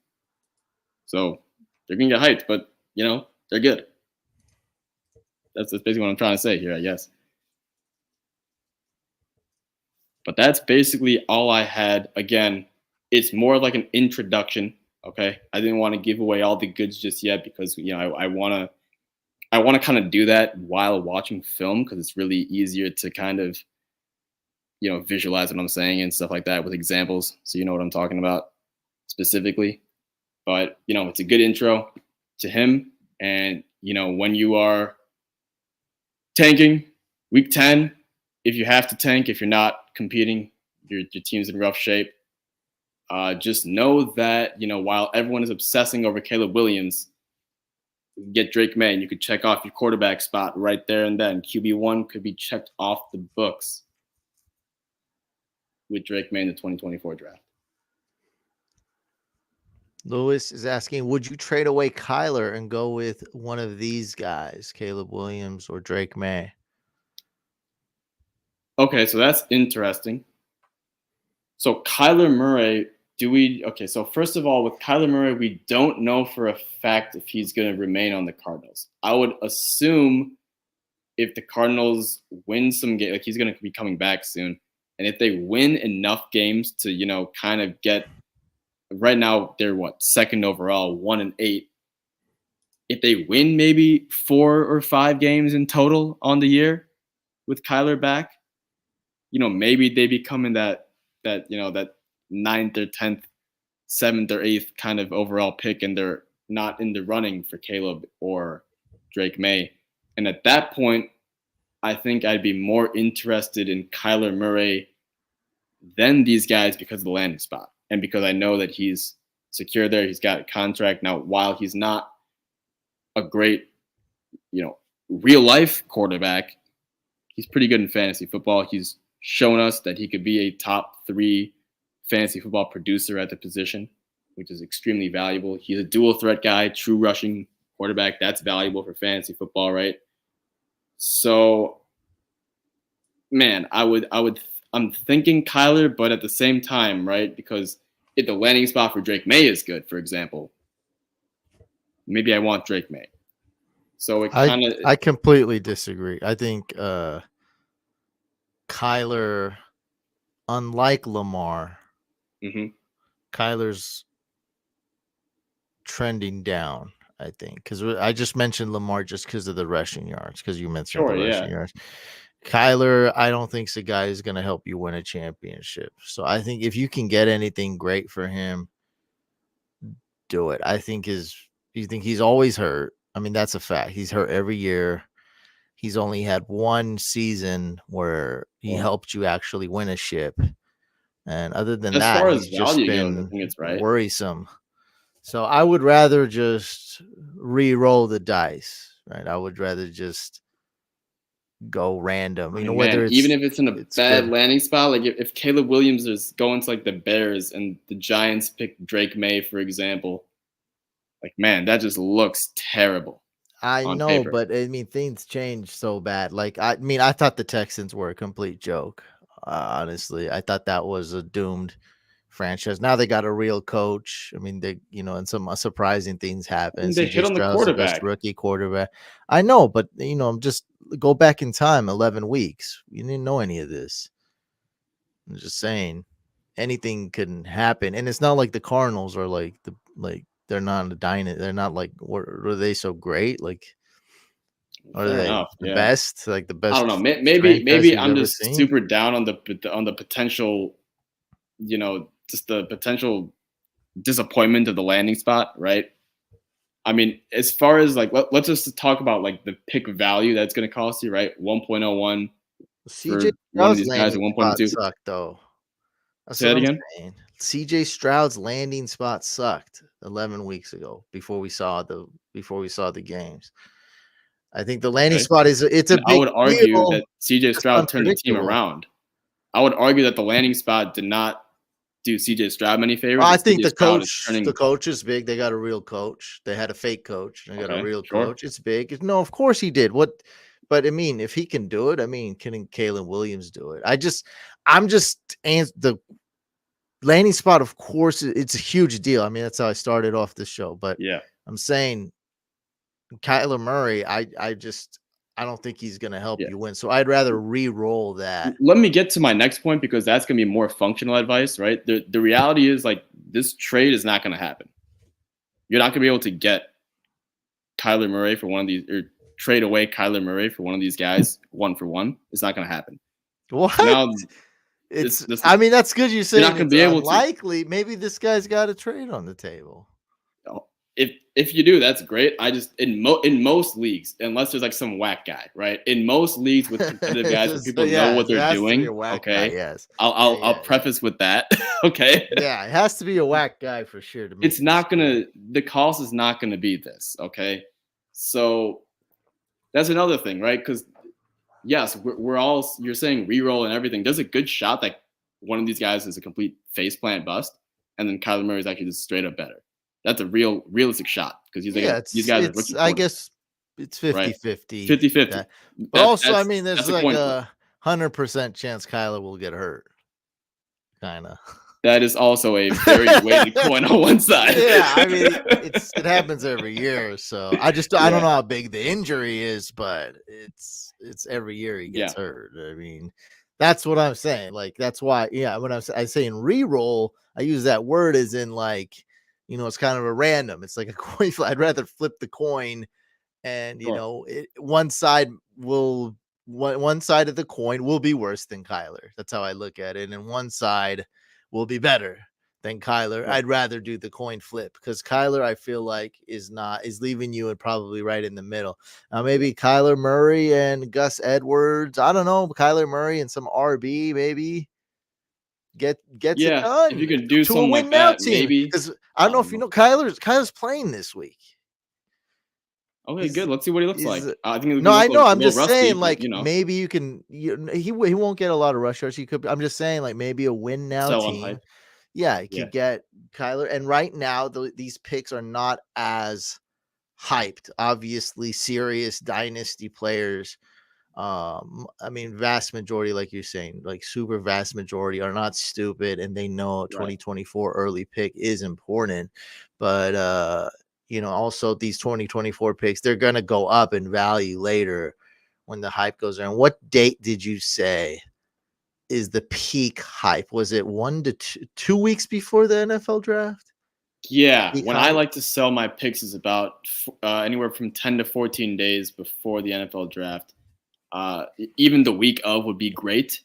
So they're going to get hyped, but, they're good. That's basically what I'm trying to say here, I guess. But that's basically all I had. Again, it's more of like an introduction, okay? I didn't want to give away all the goods just yet because, I want to kind of do that while watching film because it's really easier to kind of, visualize what I'm saying and stuff like that with examples. So you know what I'm talking about specifically. But, it's a good intro to him. And, when you are tanking week 10, if you have to tank, if you're not competing, your team's in rough shape. Just know that, while everyone is obsessing over Caleb Williams, get Drake Maye and you could check off your quarterback spot right there and then. QB1 could be checked off the books with Drake Maye in the 2024 draft. Lewis is asking, would you trade away Kyler and go with one of these guys, Caleb Williams or Drake Maye? Okay, so that's interesting. So Kyler Murray, okay, so first of all, with Kyler Murray, we don't know for a fact if he's going to remain on the Cardinals. I would assume if the Cardinals win some game, like he's going to be coming back soon. And if they win enough games to, kind of get, right now they're second overall, 1-8. If they win maybe 4 or 5 games in total on the year with Kyler back, maybe they become in that ninth or 10th, 7th or 8th kind of overall pick, and they're not in the running for Caleb or Drake Maye. And at that point, I think I'd be more interested in Kyler Murray than these guys because of the landing spot. And because I know that he's secure there, he's got a contract. Now, while he's not a great, real life quarterback, he's pretty good in fantasy football. He's shown us that he could be a top 3 fantasy football producer at the position, which is extremely valuable. He's a dual threat guy, true rushing quarterback. That's valuable for fantasy football, right? So, man, I'm thinking Kyler, but at the same time, right? Because if the landing spot for Drake Maye is good, for example, maybe I want Drake Maye. So it kind of. I completely disagree. I think Kyler, unlike Lamar, Kyler's trending down, I think, because I just mentioned Lamar just because of the rushing yards, because you mentioned the rushing yards. Kyler, I don't think the guy is going to help you win a championship. So I think if you can get anything great for him, do it. You think he's always hurt. I mean, that's a fact. He's hurt every year. He's only had one season where he helped you actually win a ship. And other than that, he's just been worrisome. So I would rather just re-roll the dice, right? I would rather just go random. Whether it's even if it's in a bad landing spot, like if Caleb Williams is going to like the Bears and the Giants pick Drake Maye, for example, like, man, that just looks terrible. I know, paper. But things change so bad. Like, I thought the Texans were a complete joke. Honestly, I thought that was a doomed franchise. Now they got a real coach. And some surprising things happen. They hit on the quarterback, the best rookie quarterback. I know, but just go back in time 11 weeks. You didn't know any of this. I'm just saying, anything couldn't happen, and it's not like the Cardinals are they're not a dynasty. They're not like, were they so great? Like, are they the best? Like the best? I don't know. Maybe I'm just super down on the potential, just the potential disappointment of the landing spot, right? I mean, as far as like, let's just talk about like the pick value that's going to cost you, right? 1.01. CJ Stroud's landing spot sucked, though. Say that again. CJ Stroud's landing spot sucked 11 weeks ago before we saw the games. I think the landing spot it's a big I would argue that CJ Stroud turned the team around. I would argue that the landing spot did not do CJ Stroud many favors. I think the coach is big. They got a real coach. They had a fake coach. They got a real coach. It's big. No, of course he did. But if he can do it, can Caleb Williams do it? The landing spot, of course, it's a huge deal. That's how I started off this show. But yeah, I'm saying Kyler Murray, I don't think he's going to help you win. So I'd rather re-roll that. Let me get to my next point, because that's going to be more functional advice, right? The reality is, like, this trade is not going to happen. You're not going to be able to get Kyler Murray for one of these, or trade away Kyler Murray for one of these guys 1-for-1. It's not going to happen. What? Now, that's good. You say you're not going to be able to. Likely, maybe this guy's got a trade on the table. If you do, that's great. I just in most leagues, unless there's like some whack guy, right? In most leagues with competitive guys, where people know what they're doing. Okay, yes. I'll preface with that. Okay. Yeah, it has to be a whack guy for sure. It's not gonna. The cost is not gonna be this. Okay, so that's another thing, right? Because yes, we're all, you're saying re-roll and everything. There's a good shot that one of these guys is a complete faceplant bust, and then Kyler Murray is actually just straight up better. That's a realistic shot, because he's like, these guys are rookie. I guess it's 50-50. 50-50. But also, there's like 100% chance Kyler will get hurt. Kind of. That is also a very weighted coin on one side. Yeah, I mean, it happens every year. So I don't know how big the injury is, but it's every year he gets hurt. I mean, that's what I'm saying. Like that's why, when I say in re-roll, I use that word as in like, it's kind of a random. It's like a coin flip. I'd rather flip the coin, and one side of the coin will be worse than Kyler. That's how I look at it, and one side will be better than Kyler. Right. I'd rather do the coin flip because Kyler, I feel like, is leaving you and probably right in the middle. Maybe Kyler Murray and Gus Edwards. I don't know. Kyler Murray and some RB maybe gets it done. If you could do to something a win like now that, team. maybe. Because I don't know if you know Kyler's playing this week. Okay, good. Let's see what he looks like. I think I know. I'm just rusty, saying, but, like, maybe you can. He won't get a lot of rush yards. I'm just saying, like, maybe a win now sell on team. hype. Yeah, he could get Kyler. And right now, these picks are not as hyped. Obviously, serious dynasty players. I mean, vast majority, like you're saying, like super vast majority are not stupid, and they know 2024 early pick is important. But also these 2024 picks, they're gonna go up in value later when the hype goes around. What date did you say is the peak hype? Was it 1 to 2 weeks before the NFL draft? Yeah, when I like to sell my picks is about anywhere from 10 to 14 days before the NFL draft. Even the week of would be great.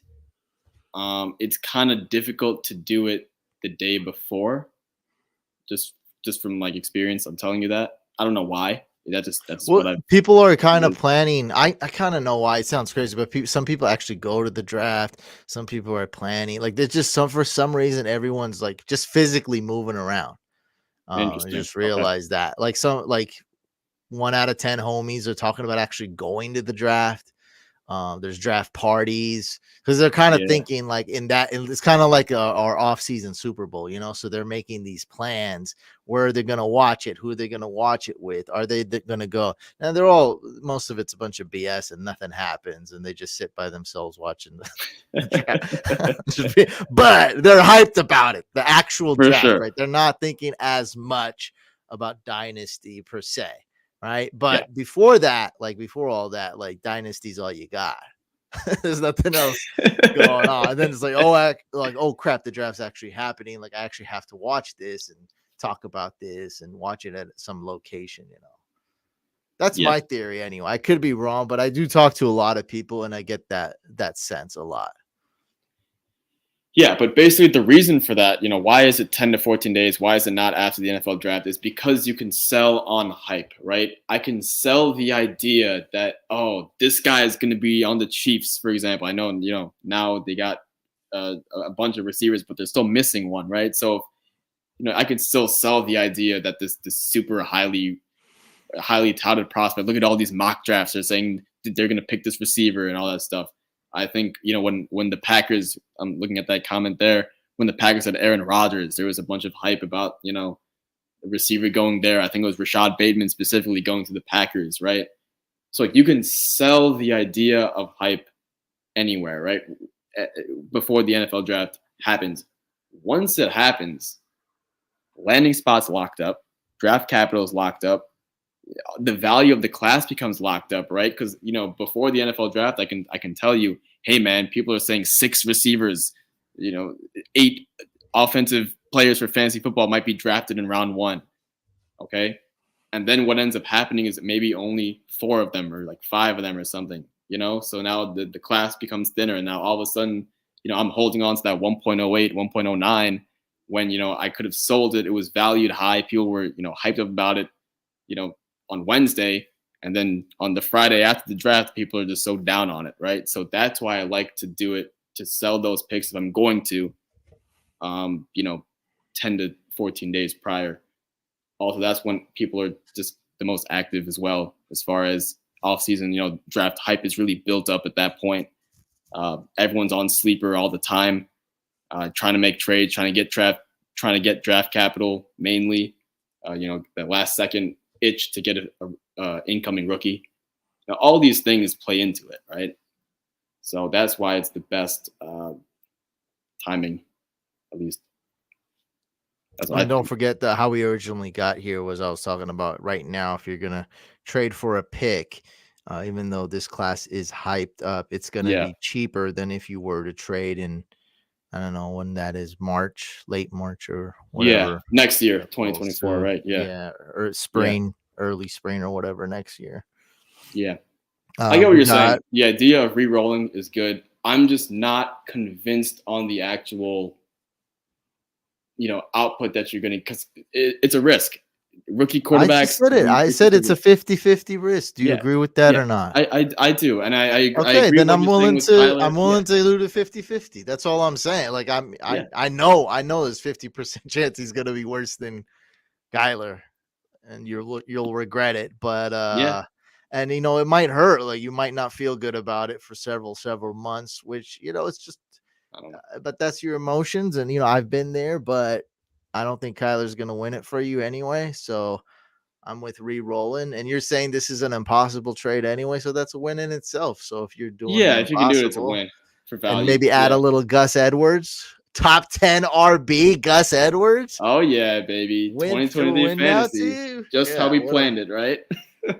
It's kind of difficult to do it the day before, just from like experience. I'm telling you that. I don't know why. That's what people are kind of planning. I kind of know why. It sounds crazy, but some people actually go to the draft. Some people are planning. Like there's just for some reason everyone's like just physically moving around. I just realized that. Like 1 out of 10 homies are talking about actually going to the draft. There's draft parties because they're kind of thinking like it's kind of like our off-season Super Bowl, so they're making these plans. Where are they going to watch it? Who are they going to watch it with? Are they going to go? And most of it's a bunch of BS and nothing happens, and they just sit by themselves watching the but they're hyped about it, the actual draft, right? They're not thinking as much about dynasty per se. Right. But before that, before all that, Dynasty's all you got. There's nothing else going on. And then it's like, oh crap, the draft's actually happening. Like I actually have to watch this and talk about this and watch it at some location, That's my theory anyway. I could be wrong, but I do talk to a lot of people and I get that sense a lot. Yeah, but basically the reason for that, why is it 10 to 14 days? Why is it not after the NFL draft? Is because you can sell on hype, right? I can sell the idea that, this guy is going to be on the Chiefs, for example. I know, now they got a bunch of receivers, but they're still missing one, right? So, I could still sell the idea that this super highly touted prospect. Look at all these mock drafts. They're saying they're going to pick this receiver and all that stuff. I think, when the Packers, I'm looking at that comment there, when the Packers had Aaron Rodgers, there was a bunch of hype about, the receiver going there. I think it was Rashad Bateman specifically going to the Packers, right? So you can sell the idea of hype anywhere, right? Before the NFL draft happens. Once it happens, landing spots locked up, draft capital is locked up, the value of the class becomes locked up, right? Because before the NFL draft, I can tell you, hey man, people are saying 6 receivers, 8 offensive players for fantasy football might be drafted in round 1. Okay, and then what ends up happening is maybe only 4 of them or like 5 of them or something. So now the class becomes thinner, and now all of a sudden, I'm holding on to that 1.08, 1.09 when I could have sold it. It was valued high. People were hyped up about it. On Wednesday, and then on the Friday after the draft, people are just so down on it, right? So that's why I like to do it, to sell those picks if I'm going to, 10 to 14 days prior. Also, that's when people are just the most active as well, as far as offseason, draft hype is really built up at that point. Everyone's on sleeper all the time, trying to make trades, trying to get draft capital mainly, the last second itch to get a incoming rookie. Now, all these things play into it, right? So that's why it's the best timing, at least. That's what I And don't think. forget that how we originally got here was I was talking about right now. If you're gonna trade for a pick, even though this class is hyped up, it's gonna Yeah. be cheaper than if you were to trade in, I don't know when that is, March, late March or Yeah. whatever. Next year, Goes 2024, through. right? Yeah. Yeah, or Yeah. spring, early spring or whatever next year. Yeah. I get what We you're got saying. The idea of re-rolling is good. I'm just not convinced on the actual, output that you're going to, because it's a risk. Rookie I just quarterbacks, said it. I it's just said a it's a risk. 50-50 risk. Do you Yeah. agree with that Yeah. or not? I do. And I Okay, agree with then what you're saying with Kyler. I'm Yeah. willing to do the 50-50. That's all I'm saying. Like Yeah. I know there's 50% chance he's gonna be worse than Kyler, and you'll regret it. But Yeah. and it might hurt. Like you might not feel good about it for several months, which it's just. I don't know. But that's your emotions, and I've been there, but I don't think Kyler's gonna win it for you anyway. So I'm with re-rolling, and you're saying this is an impossible trade anyway, so that's a win in itself. So if you're doing the Yeah. If you can do it, it's a impossible win for and value. maybe add a Yeah. little Gus Edwards, top 10 RB Gus Edwards, Oh, yeah, baby. win for 2023 win now fantasy. too. Just how Yeah, we what a planned it, right?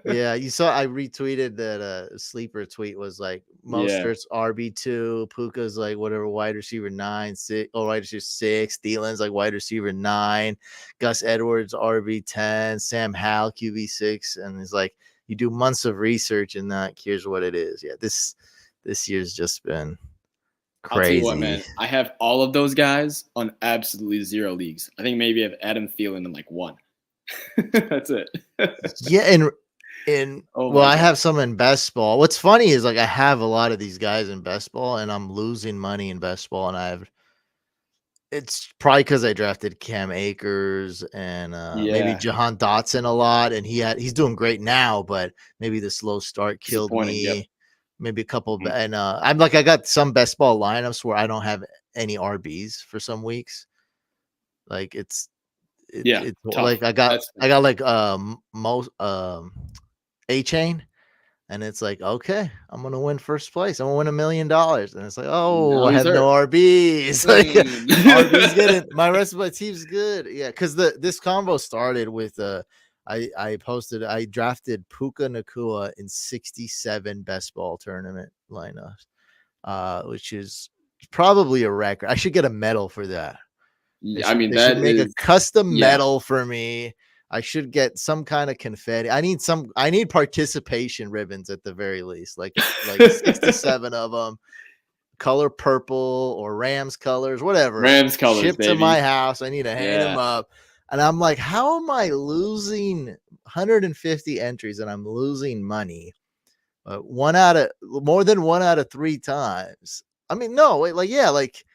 yeah. You saw I retweeted that sleeper tweet was like Yeah. Mostert's RB2, Puka's like whatever wide receiver 9, 6, wide receiver 6, Thielen's like wide receiver 9, Gus Edwards RB10, Sam Howell QB6, and it's like you do months of research and that here's what it is. Yeah, this year's just been I'll tell you what, crazy. man. I have all of those guys on absolutely 0 leagues. I think maybe I have Adam Thielen in like 1. That's it. Yeah, and Oh well, my I god. have some in best ball. What's funny is like I have a lot of these guys in best ball, and I'm losing money in best ball, and it's probably because I drafted Cam Akers and maybe Yeah. Jahan Dotson a lot, and he's doing great now, but maybe the slow start killed Disappointing. Yep. me. Maybe a couple, Mhm. and I got some best ball lineups where I don't have any RBs for some weeks. Like Yeah. it's Tough. like I got That's like most A Chain. And it's like, okay, I'm gonna win first place. I'm gonna win $1 million. And it's like, oh, now I he's have no hurt. RBs. Like RBs Mm. getting my rest of my team's good. Yeah, because this combo started with I drafted Puka Nakua in 67 best ball tournament lineups, which is probably a record. I should get a medal for that. I mean, They should that make a is, custom yeah. medal for me. I should get some kind of confetti. I need participation ribbons at the very least, like 67 of them, color purple or Rams colors, whatever. Rams colors, Shipped to my baby. house. I need to hang them Yeah. up. And I'm like, how am I losing 150 entries and I'm losing money? More than 1 out of 3 times. I mean, no, wait, like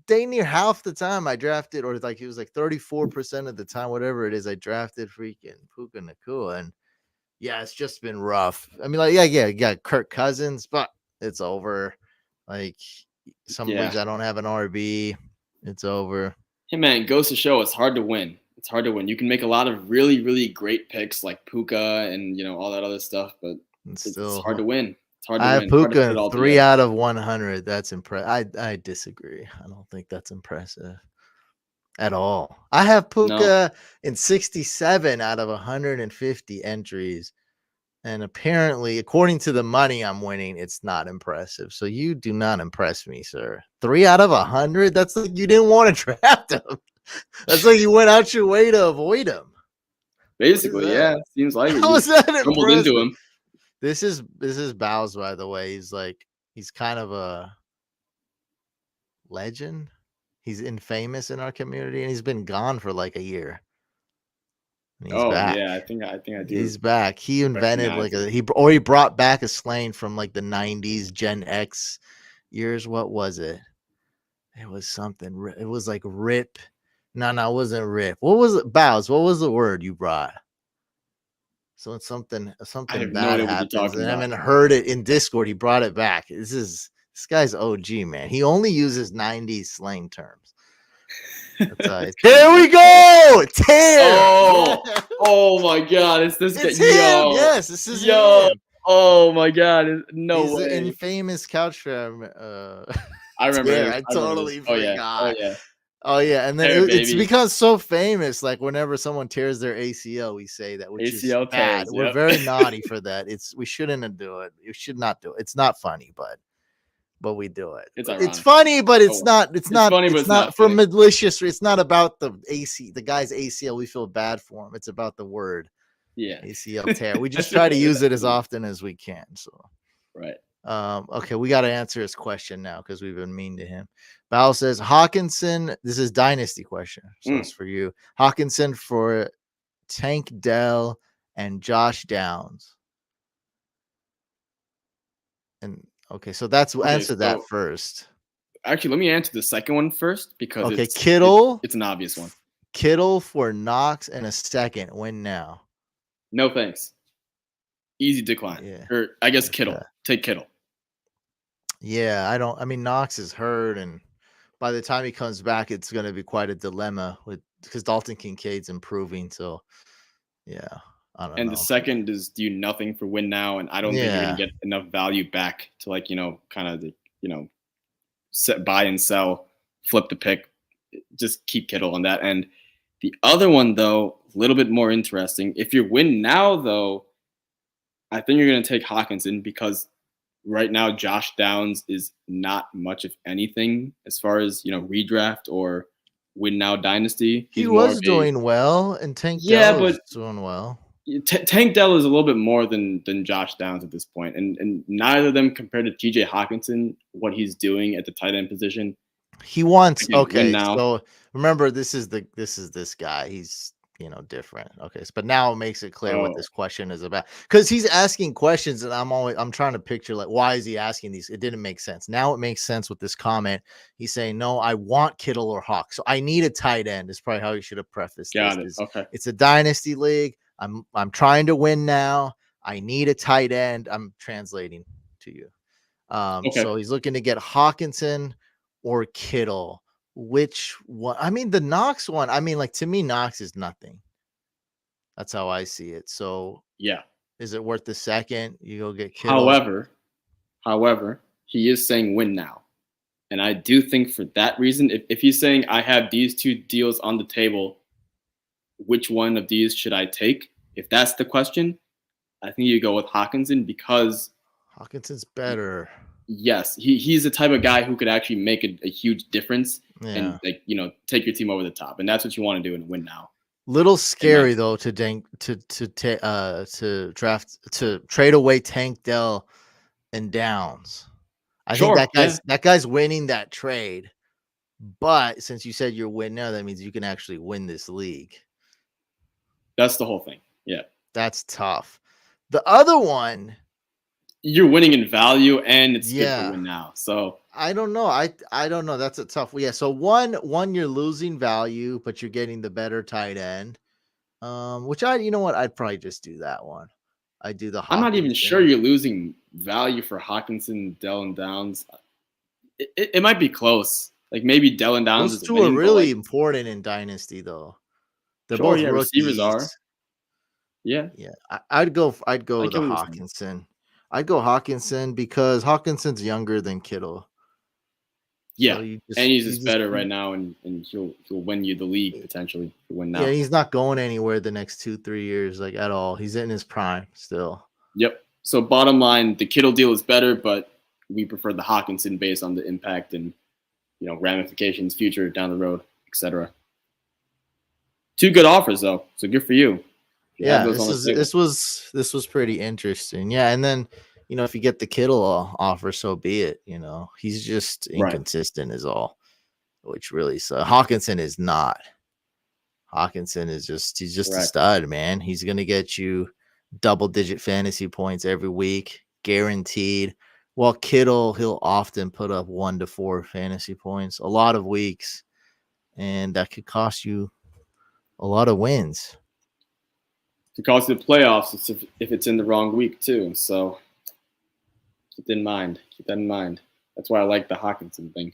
dang near half the time I drafted, or like it was like 34% of the time, whatever it is, I drafted freaking Puka Nakua. And yeah, it's just been rough. I mean, like, yeah, you got Kirk Cousins, but it's over. Like some Yeah. leagues I don't have an RB. It's over. Hey man, goes to show it's hard to win. It's hard to win. You can make a lot of really, really great picks like Puka and all that other stuff, but It's it's still hard to win. It's hard to I have win. It's hard to Puka put it in all 3 together. out of 100. That's impressive. I disagree. I don't think that's impressive at all. I have No. Puka in 67 out of 150 entries. And apparently, according to the money I'm winning, it's not impressive. So you do not impress me, sir. 3 out of 100? That's like you didn't want to draft him. That's like you went out your way to avoid him. What is Basically, that? yeah. Seems like it. How You is that stumbled into impressive? him. This is Bows, by the way. He's kind of a legend. He's infamous in our community, and he's been gone for like a year. And he's Oh back. yeah, I think I do He's back. He invented recognize it. he brought back a slang from like the 90s Gen X years. What was it? It was something. It was like rip. No, it wasn't rip. What was it? Bows. What was the word you brought? So it's something I have no bad idea what you're happens, talking and I about. haven't heard it in Discord. He brought it back. This guy's OG, man. He only uses 90s slang terms. Here we go. Tear. Oh, oh my God! It's this It's guy. him. Yo, Yes, this is yo. him. Oh my god! No He's the way. infamous couch fam. I remember Yeah, this. I I remember this. totally Oh yeah. Oh forgot. yeah. Oh yeah, and then Hair it's baby. become so famous. Like whenever someone tears their ACL, we say that, which is ACL bad. tears. We're Yep. very naughty for that. We shouldn't do it. You should not do it. It's not funny, but we do it. It's But it's ironic. funny, but Oh it's well. not. It's It's not. funny, but It's it's not not for funny. malicious. It's not about the guy's ACL. We feel bad for him. It's about the word Yeah. ACL tear. We just That's try to okay. use it as often as we can. So. Right. Okay, we got to answer his question now because we've been mean to him. Bao says Hawkinson. This is Dynasty question, so it's for you. Hawkinson for Tank Dell and Josh Downs. And okay, so that's Okay. answer that So first. actually, let me answer the second one first because Okay, it's an obvious one. Kittle for Knox and a second. Win now. No thanks. Easy decline. Yeah. Or I guess Kittle. Take Kittle. Yeah, I don't. I mean, Knox is hurt, and by the time he comes back, it's going to be quite a dilemma because Dalton Kincaid's improving. So, yeah, I don't And the know. second is do nothing for win now, and I don't think you're Yeah, gonna get enough value back to kind of set buy and sell, flip the pick. Just keep Kittle on that end. The other one though, a little bit more interesting. If you win now though, I think you're gonna take Hawkinson because right now Josh Downs is not much of anything as far as redraft or win now dynasty. he He's more of was a doing well, and Tank yeah, Dell is but doing well. Tank Dell is a little bit more than Josh Downs at this point, and neither of them compared to T.J. Hawkinson, what he's doing at the tight end position. He wants Again, win okay. now. So remember, this is this guy. He's different. Okay, but now it makes it clear what Oh, this question is about because he's asking questions, and I'm trying to picture like why is he asking these? It didn't make sense. Now it makes sense with this comment. He's saying no, I want Kittle or Hawk, so I need a tight end. Is probably how he should have prefaced this. got it. Okay. It's a dynasty league. I'm trying to win now. I need a tight end. I'm translating to you. Okay. So he's looking to get Hawkinson or Kittle. Which one? I mean, the Knox one. I mean, like to me, Knox is nothing. That's how I see it. So Yeah. is it worth the second? You go get Kittle. However, he is saying win now. And I do think for that reason, if he's saying I have these two deals on the table, which one of these should I take? If that's the question, I think you go with Hawkinson because Hawkinson's better. yes, he's the type of guy who could actually make a huge difference Yeah. and take your team over the top, and that's what you want to do and win now. Little scary though to draft to trade away Tank Dell and Downs. I think Sure, yeah, that guy's winning that trade. But since you said you're winning now, that means you can actually win this league. that's the whole thing. Yeah, That's tough. The other one, you're winning in value, and it's good for yeah, win now. So I don't know. I don't know. That's a tough. Yeah. So one you're losing value, but you're getting the better tight end. Which you know what? I'd probably just do that one. I do the I'm not even sure Hawkinson. you're losing value for Hawkinson, Dell, and Downs. It might be close. Like maybe Dell and Downs Those is two are winning, but really like important in Dynasty, though. They're sure, both yeah, receivers are. rookies. Yeah, Yeah, I'd go. I'd I go get the what you're saying. Hawkinson. I'd go Hawkinson because Hawkinson's younger than Kittle. So Yeah, and he's you just just better right now, and he'll win you the league potentially. Win yeah, now. he's not going anywhere the next 2-3 years, like at all. He's in his prime still. Yep. So bottom line, the Kittle deal is better, but we prefer the Hawkinson based on the impact and ramifications, future down the road, etc. Two good offers though, so good for you. You have Yeah, those on the table. this was pretty interesting. Yeah, and then if you get the Kittle offer, so be it. He's just Right. inconsistent, is all. Which really Hawkinson is not. Hawkinson is he's just a Correct. stud, man. He's gonna get you double-digit fantasy points every week, guaranteed. While Kittle, he'll often put up 1 to 4 fantasy points, a lot of weeks, and that could cost you a lot of wins. To cost you the playoffs if it's in the wrong week too. So keep that in mind. Keep that in mind. That's why I like the Hawkinson thing.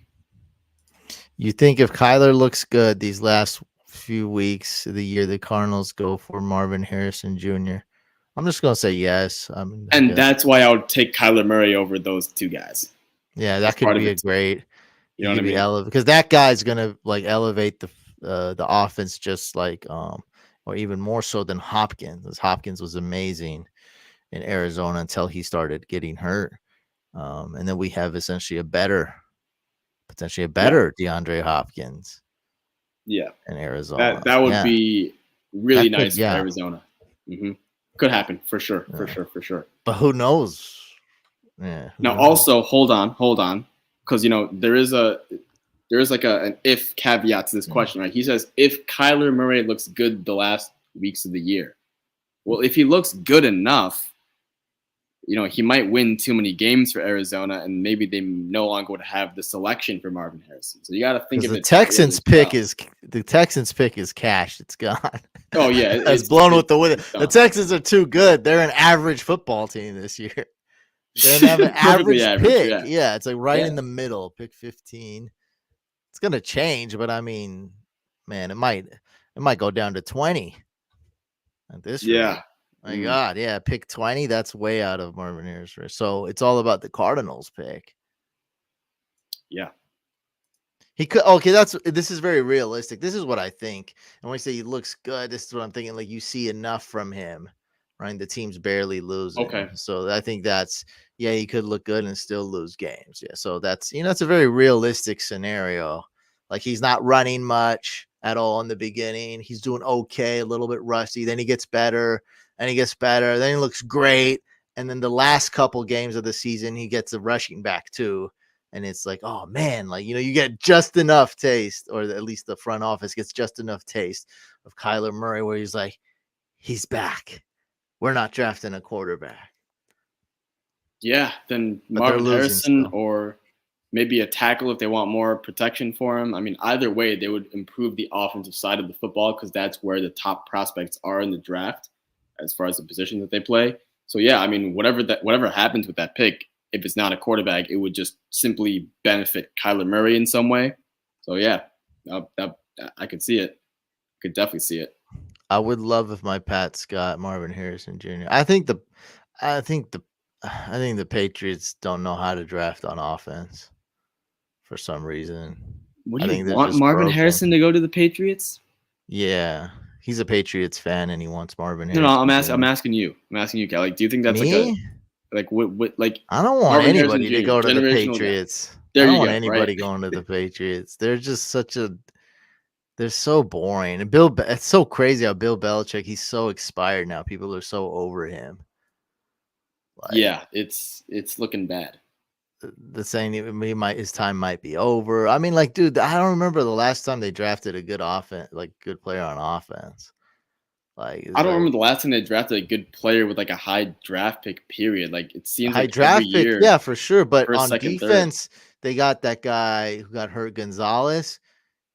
You think if Kyler looks good these last few weeks of the year, the Cardinals go for Marvin Harrison Jr. I'm just gonna say yes. I mean, I And guess. that's why I would take Kyler Murray over those two guys. Yeah, That's that could part of be a it too. great. You He know what could I be mean? elevated because that guy's gonna like elevate the offense just like or even more so than Hopkins. 'Cause Hopkins was amazing in Arizona until he started getting hurt. And then we have essentially potentially a Yeah, better DeAndre Hopkins yeah. in Arizona. That would Yeah, be really that could. nice for Yeah, Arizona. hmm Could happen for sure, for yeah. sure, for sure. But who knows? Yeah, Now, who knows? also, hold on, because there is like an if caveat to this Mm. question, right? He says if Kyler Murray looks good the last weeks of the year. Well, if he looks good enough, he might win too many games for Arizona, and maybe they no longer would have the selection for Marvin Harrison. So you got to think Because of it that way as well. The Texans pick is cash. It's gone. Oh yeah, It's it's blown with it's the wind. it's The done. Texans are too good. They're an average football team this year. They're gonna have an Perfectly average average. pick. Yeah, Yeah, it's like right yeah, in the middle, pick 15. It's gonna change, but I mean, man, it might go down to 20 at this rate. yeah. My Mm, God, yeah, pick 20. That's way out of Marvin Harrison. So it's all about the Cardinals pick. yeah. He could okay, this is very realistic. This is what I think. And when I say he looks good, this is what I'm thinking. Like you see enough from him, right? The team's barely losing. Okay. So I think that's yeah, he could look good and still lose games. Yeah. So that's a very realistic scenario. Like he's not running much at all in the beginning. He's doing okay, a little bit rusty. Then he gets better and he gets better. Then he looks great. And then the last couple games of the season, he gets the rushing back too, and it's like, oh man, like you get just enough taste, or at least the front office gets just enough taste of Kyler Murray, where he's like, he's back. We're not drafting a quarterback, Yeah, then but they're Marvin losing Harrison still. or maybe a tackle if they want more protection for him. I mean, either way, they would improve the offensive side of the football because that's where the top prospects are in the draft as far as the position that they play. So yeah, I mean, whatever happens with that pick, if it's not a quarterback, it would just simply benefit Kyler Murray in some way. So yeah, I could see it. Could definitely see it. I would love if my Pats got Marvin Harrison Jr. I think the Patriots don't know how to draft on offense for some reason. What do I you think they're want just Marvin broken. Harrison to go to the Patriots? Yeah, he's a Patriots fan and he wants Marvin No, Harrison I'm Jr. asking you. I'm asking you, Kelly. Do you think that's Me? what like I don't want Marvin Harrison anybody to Jr. go to the generational guy? Patriots. I There don't you want go. Right. anybody going to the Patriots. They're so boring. And it's so crazy how Bill Belichick, he's so expired now. People are so over him. Like Yeah, it's looking bad. the saying his time might be over. I mean, like, dude, I don't remember the last time they drafted a good offense, like good player on offense. Like I it's don't like remember the last time they drafted a good player with like a high draft pick. Period. Like it a seems high like every draft pick, year, yeah, for sure. But first, on second, third. defense, they got that guy who got hurt, Gonzalez.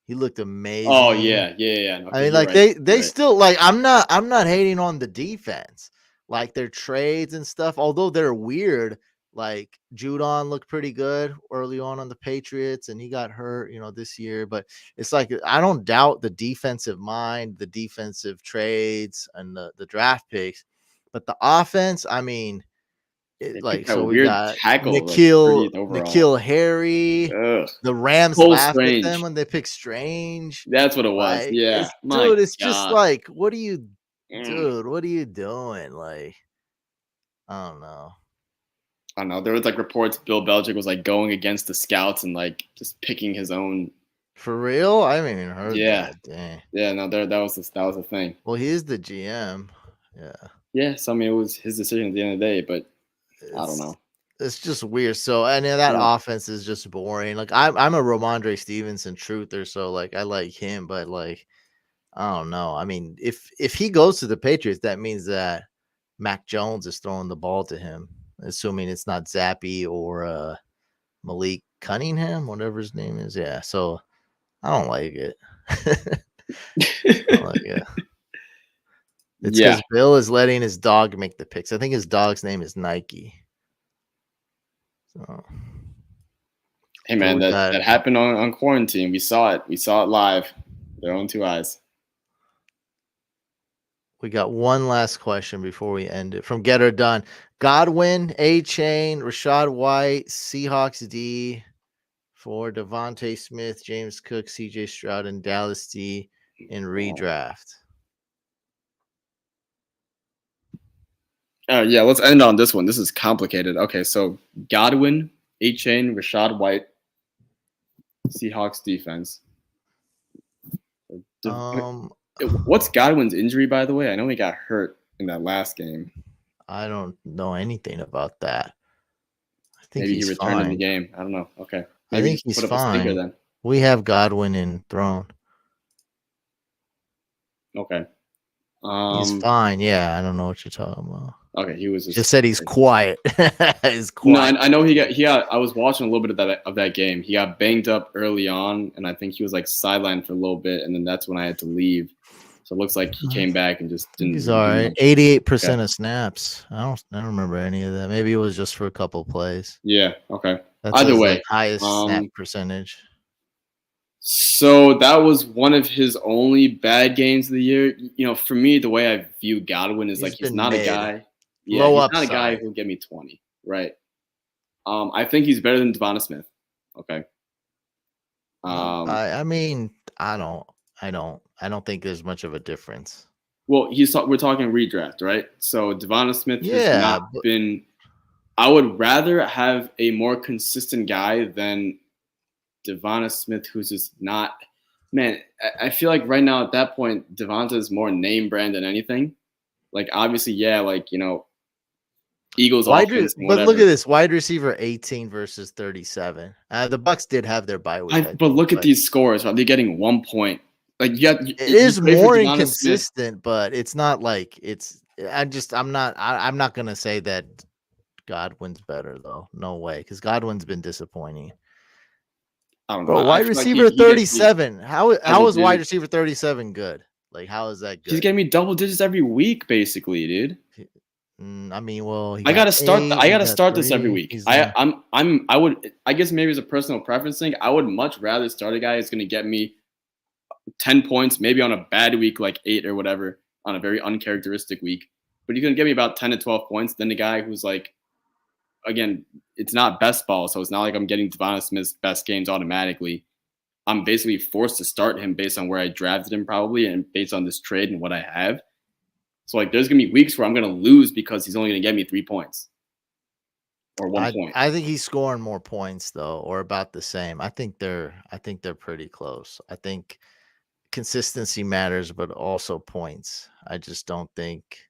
He looked Oh amazing. yeah, yeah, yeah. I Okay, mean, you're like right. they You're right. still like I'm not hating on the defense, like their trades and stuff. Although they're weird, like Judon looked pretty good early on the Patriots, and he got hurt, this year. But it's like I don't doubt the defensive mind, the defensive trades, and the draft picks, but the offense. I mean, They like picked so that we weird got tackle like Nikhil 30th overall. Nikhil Harry. Ugh. The Rams Cole laughed at them Strange. when they picked Strange. That's what it was. Like, Yeah. it's My dude, it's just God. like, Mm. what are you doing? Like, I don't know. I don't know. There was like reports Bill Belichick was like going against the scouts and like just picking his own. For real? I haven't even heard Yeah, that. Dang. yeah. No, that was the thing. Well, he is the GM. Yeah. Yeah. So I mean, it was his decision at the end of the day, but I don't It's know. it's just weird. So and then that Yeah. offense is just boring. Like I'm a Ramondre Stevenson truther, so like I like him, but like I don't know. I mean, if he goes to the Patriots, that means that Mac Jones is throwing the ball to him, assuming it's not Zappy or Malik Cunningham, whatever his name is. Yeah. So I don't like it. I don't like it. It's Yeah. because Bill is letting his dog make the picks. I think his dog's name is Nike. So, Hey so man, we got that happened on quarantine. We saw it. We saw it live. With our own two eyes. We got one last question before we end it from Get Her Done. Godwin, A Chain, Rashad White, Seahawks D for Devontae Smith, James Cook, CJ Stroud, and Dallas D in redraft. Yeah, let's end on this one. This is complicated. Okay, so Godwin, A-Chain, Rashad White, Seahawks defense. What's Godwin's injury, by the way? I know he got hurt in that last game. I don't know anything about that. I think maybe he's he returned fine. in the game. I don't know. Okay. Maybe I think he's fine. Then. We have Godwin in throne. Okay. He's fine. Yeah, I don't know what you're talking about. Okay, he was just said he's quiet. He's quiet. No, I know he got. I was watching a little bit of that game. He got banged up early on, and I think he was like sidelined for a little bit, and then that's when I had to leave. So it looks like he came back and just didn't. He's all right. 88% of snaps. I don't remember any of that. Maybe it was just for a couple plays. Yeah. Okay. That's either way, highest snap percentage. So that was one of his only bad games of the year. You know, for me, the way I view Godwin is he's not a guy. Yeah, he's not a guy who'll get me 20, right? I think he's better than Devonta Smith. Okay. I mean, I don't think there's much of a difference. Well, we're talking redraft, right? So Devonta Smith has not been. I would rather have a more consistent guy than Devonta Smith, who's just not. Man, I feel like right now at that point, Devonta is more name brand than anything. Like obviously, yeah, like you know. Eagles offense, but look at this wide receiver 18 versus 37. The Bucks did have their bye week. But look at these scores. Are they getting 1 point? Like it is more inconsistent, but it's not like it's. I'm not gonna say that Godwin's better though. No way, because Godwin's been disappointing. I don't know. Bro, wide receiver 37. How is wide receiver 37 good? Like how is that good? He's getting me double digits every week, basically, dude. I mean, well, I gotta start this every week. I guess maybe it's a personal preference thing. I would much rather start a guy who's gonna get me 10 points, maybe on a bad week like 8 or whatever, on a very uncharacteristic week. But he's gonna get me about 10 to 12 points than the guy who's like, again, it's not best ball, so it's not like I'm getting Devonta Smith's best games automatically. I'm basically forced to start him based on where I drafted him probably and based on this trade and what I have. So, like, there's going to be weeks where I'm going to lose because he's only going to get me 3 points or 1 point. I think he's scoring more points, though, or about the same. I think they're pretty cleose. I think consistency matters, but also points. I just don't think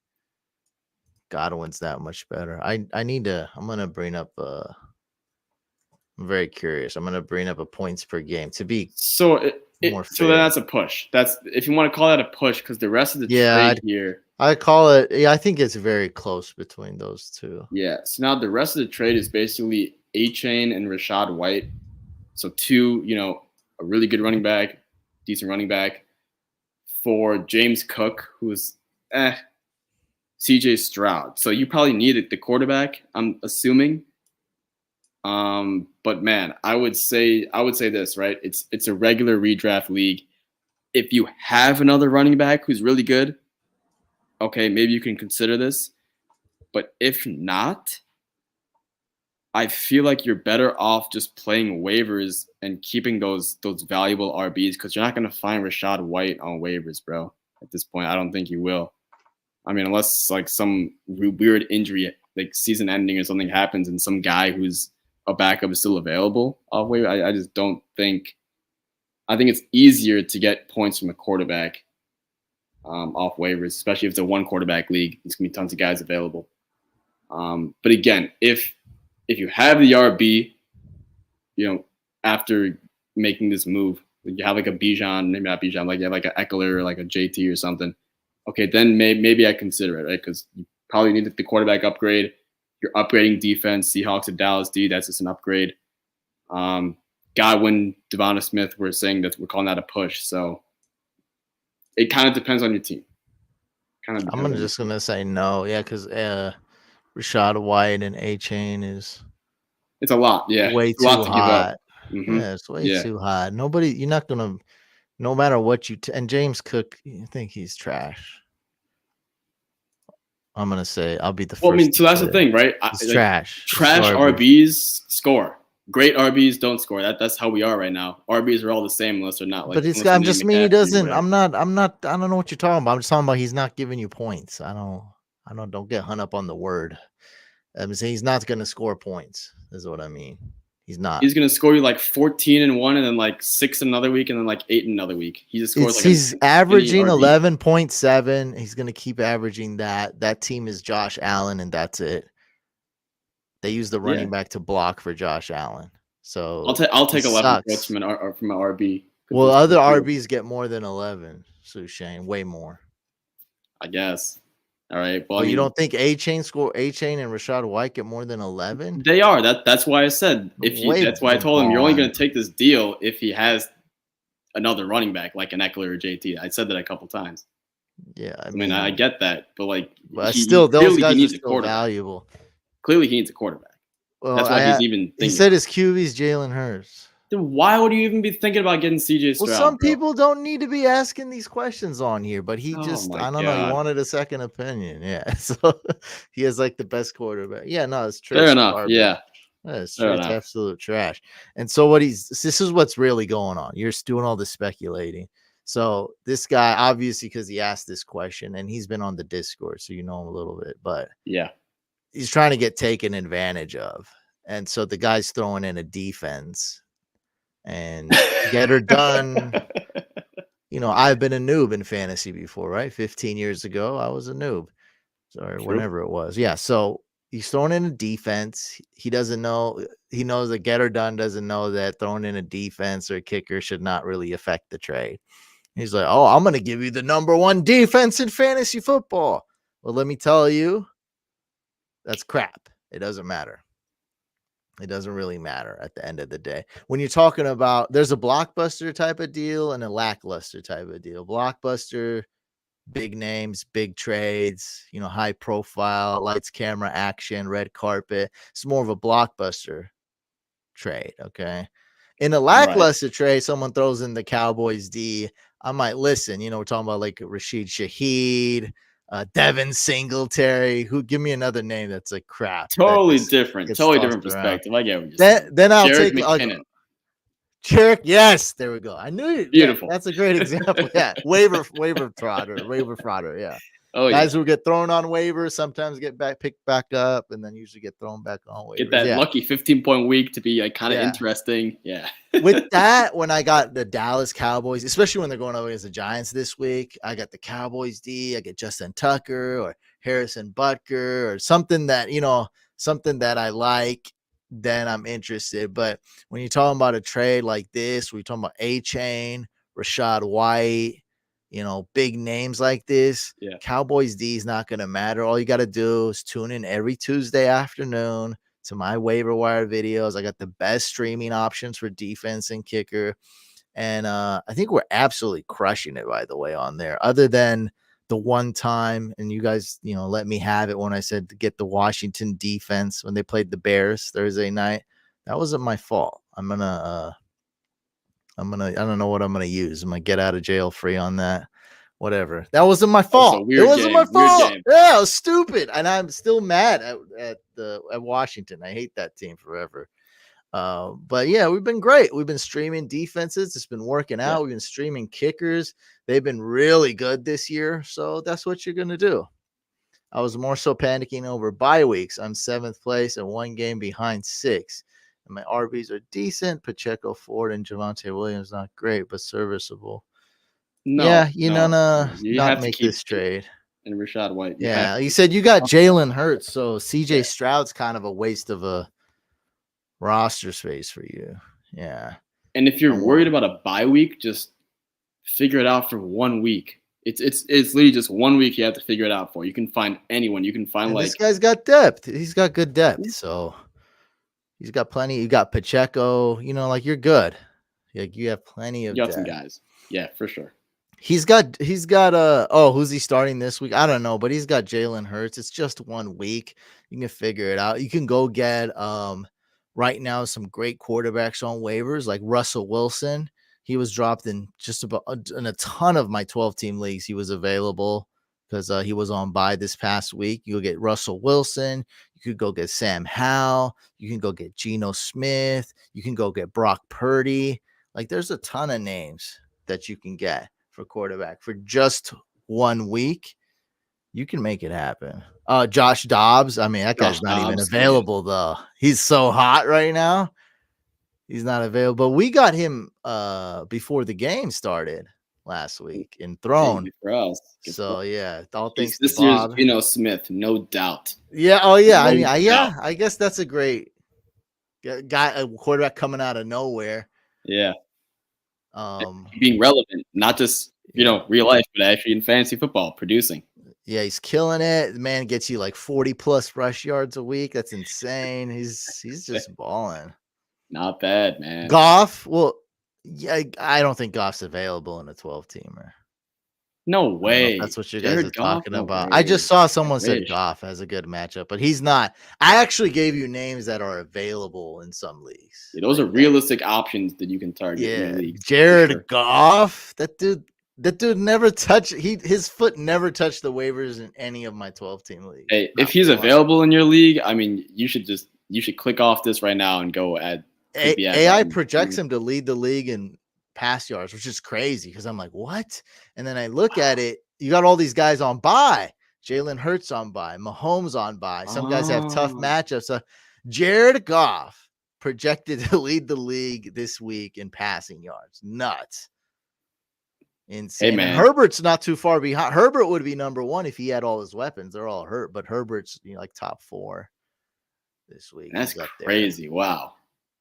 Godwin's that much better. I'm going to bring up I'm very curious. I'm going to bring up a points per game to be so then that's a push. That's if you want to call that a push because the rest of the trade here. I call it. Yeah, I think it's very close between those two. Yeah. So now the rest of the trade is basically A-Chain and Rashad White. So two, a really good running back, decent running back for James Cook, who's CJ Stroud. So you probably needed the quarterback, I'm assuming. But man, I would say this, right? It's a regular redraft league. If you have another running back who's really good, okay, maybe you can consider this. But if not, I feel like you're better off just playing waivers and keeping those valuable RBs because you're not going to find Rashad White on waivers, bro. At this point, I don't think you will. I mean, unless like some weird injury, like season ending or something happens and some guy who's a backup is still available off waiver. I just don't think. I think it's easier to get points from a quarterback off waivers, especially if it's a one quarterback league. There's gonna be tons of guys available. But again, if you have the RB, after making this move, you have like a Bijan, maybe not Bijan, like you have like an Eckler or like a JT or something. Okay, then maybe I consider it, right? Because you probably need the quarterback upgrade. You're upgrading defense. Seahawks at Dallas D. That's just an upgrade. Godwin, Devonta Smith. We're saying that we're calling that a push. So it kind of depends on your team. I'm just gonna say no. Yeah, because Rashad White and A-Chain it's a lot. Yeah, way too hot. Mm-hmm. Yeah, it's way too hot. You're not gonna. No matter what and James Cook, you think he's trash. I'm gonna say I'll be the Well, I mean, first so to that's the say thing, right? it's Like trash. It's trash garbage. RBs score. Great RBs don't score. That's how we are right now. RBs are all the same unless they're not like. But it's Unless they're I'm named just mean he McCaffrey or doesn't. whatever. I don't know what you're talking about. I'm just talking about he's not giving you points. Don't get hung up on the word. I'm saying he's not going to score points. Is what I mean. He's not. He's gonna score you like 14 in one, and then like 6 another week, and then like 8 another week. He just scores like He's an averaging RB. 11.7. He's going to keep averaging that. That team is Josh Allen, and that's it. They use the running back to block for Josh Allen. So I'll take 11 sucks. points from an RB. Well, other RBs get more than 11. Shane, way more. I guess. All right. Well, But you don't think A-Chain and Rashad White get more than 11? They are. That's why I said that's why I told him you're only going to take this deal if he has another running back like an Eckler or JT. I said that a couple times. Yeah, I mean I get that, but like, still, those guys are still valuable. Clearly, he needs a quarterback. Well, that's why he's even thinking. He said his QB's Jalen Hurts. Then why would you even be thinking about getting CJ Stroud? Well, some people don't need to be asking these questions on here, but he just, I don't know, he wanted a second opinion. Yeah, so he has like the best quarterback. Yeah, no, it's true. Fair enough. Yeah. It's true. It's absolute trash. And so this is what's really going on. You're doing all this speculating. So this guy, obviously, because he asked this question and he's been on the Discord, so you know him a little bit, but yeah, he's trying to get taken advantage of. And so the guy's throwing in a defense and get her done. You know, I've been a noob in fantasy before, right? 15 years ago, I was a noob. Sorry, whenever it was. Yeah. So he's throwing in a defense. He doesn't know. He knows that get her done doesn't know that throwing in a defense or a kicker should not really affect the trade. He's like, oh, I'm going to give you the number one defense in fantasy football. Well, let me tell you, that's crap. It doesn't matter. It doesn't really matter at the end of the day. When you're talking about, there's a blockbuster type of deal and a lackluster type of deal. Blockbuster, big names, big trades, you know, high profile, lights, camera, action, red carpet. It's more of a blockbuster trade. Okay. In a lackluster trade, someone throws in the Cowboys D. I might listen. You know, we're talking about like Rashid Shaheed, Devin Singletary. Give me another name that's like crap. Totally different perspective. I get what you're saying. Then I'll Jerick take McKinnon. Jerick, yes, there we go. I knew it. Beautiful. Yeah, that's a great example. Yeah, waiver fodder. Yeah. Oh, guys who get thrown on waivers sometimes get picked back up, and then usually get thrown back on waivers. Get that lucky 15-point week to be like kind of interesting. Yeah. With that, when I got the Dallas Cowboys, especially when they're going up against the Giants this week, I got the Cowboys D. I get Justin Tucker or Harrison Butker or something that I like. Then I'm interested. But when you're talking about a trade like this, we're talking about A-Chain, Rashad White, you know, big names like this. Yeah. Cowboys D is not going to matter. All you got to do is tune in every Tuesday afternoon to my waiver wire videos. I got the best streaming options for defense and kicker. And I think we're absolutely crushing it, by the way, on there. Other than the one time, and you guys, you know, let me have it when I said to get the Washington defense when they played the Bears Thursday night. That wasn't my fault. I don't know what I'm gonna use. I'm gonna get out of jail free on that. Whatever. That wasn't my fault. It wasn't my fault. Yeah, it was stupid. And I'm still mad at Washington. I hate that team forever. But yeah, we've been great. We've been streaming defenses. It's been working out. We've been streaming kickers. They've been really good this year. So that's what you're going to do. I was more so panicking over bye weeks. I'm 7th place and 1 game behind 6. And my RBs are decent. Pacheco, Ford, and Javonte Williams, not great, but serviceable. Not make this trade. And Rashad White. You said you got Jalen Hurts. So CJ Stroud's kind of a waste of a roster space for you. Yeah. And if you're worried about a bye week, just figure it out for 1 week. It's literally just 1 week you have to figure it out for. You can find anyone. You can find this guy's got depth. He's got good depth. So he's got plenty. You got Pacheco, you know, like you're good. Like you have plenty of depth. Some guys. Yeah, for sure. He's got who's he starting this week? I don't know, but he's got Jalen Hurts. It's just 1 week. You can figure it out. You can go get right now some great quarterbacks on waivers like Russell Wilson. He was dropped in just about in a ton of my 12-team leagues. He was available. because he was on bye this past week. You'll get Russell Wilson. You could go get Sam Howell. You can go get Geno Smith. You can go get Brock Purdy. Like, there's a ton of names that you can get for quarterback for just 1 week. You can make it happen. Josh Dobbs. I mean, that guy's not even available, though. He's so hot right now. He's not available. We got him before the game started last week in Throne. For us. So yeah, all thanks this to Bob. year's Geno Smith, no doubt. Yeah. Oh yeah. I mean, I guess that's a great guy, a quarterback coming out of nowhere. Yeah. Being relevant, not just real life, but actually in fantasy football, producing. Yeah, he's killing it. The man gets you like 40 plus rush yards a week. That's insane. He's just balling. Not bad, man. Goff. Well, yeah, I don't think Goff's available in a 12-teamer. No way. That's what you guys are talking about. I just saw someone said Goff has a good matchup, but he's not. I actually gave you names that are available in some leagues. Yeah, those are realistic options that you can target in your leagues. Jared Goff. That dude never touched. His foot never touched the waivers in any of my 12-team leagues. Hey, if he's available in your league, I mean, you should click off this right now and go add. AI projects him to lead the league in pass yards, which is crazy because I'm like, what? And then I look at it. You got all these guys on bye. Jalen Hurts on bye. Mahomes on bye. Some guys have tough matchups. So Jared Goff projected to lead the league this week in passing yards. Nuts. Insane. Hey, man. Herbert's not too far behind. Herbert would be number one if he had all his weapons. They're all hurt, but Herbert's like top 4 this week. That's crazy. Wow.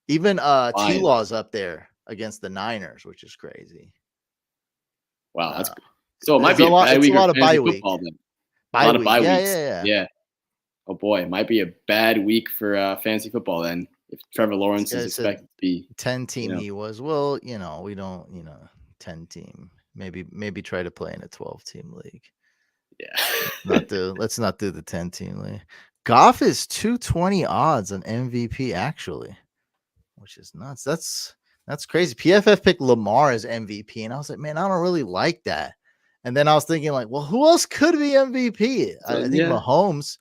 Even T-Law's up there against the Niners, which is crazy. Wow, that's so it might be a bad week. A lot of bye week. A lot of bye weeks. Yeah. Oh boy, it might be a bad week for fantasy football then. If Trevor Lawrence is expected to be 10-team, he was. Well, we don't. 10-team. Maybe try to play in a 12-team league. Yeah. Let's not do the 10-team league. Goff is 220 odds on MVP actually, which is nuts. That's crazy. PFF picked Lamar as MVP, and I was like, man, I don't really like that. And then I was thinking, like, well, who else could be MVP? I think Mahomes.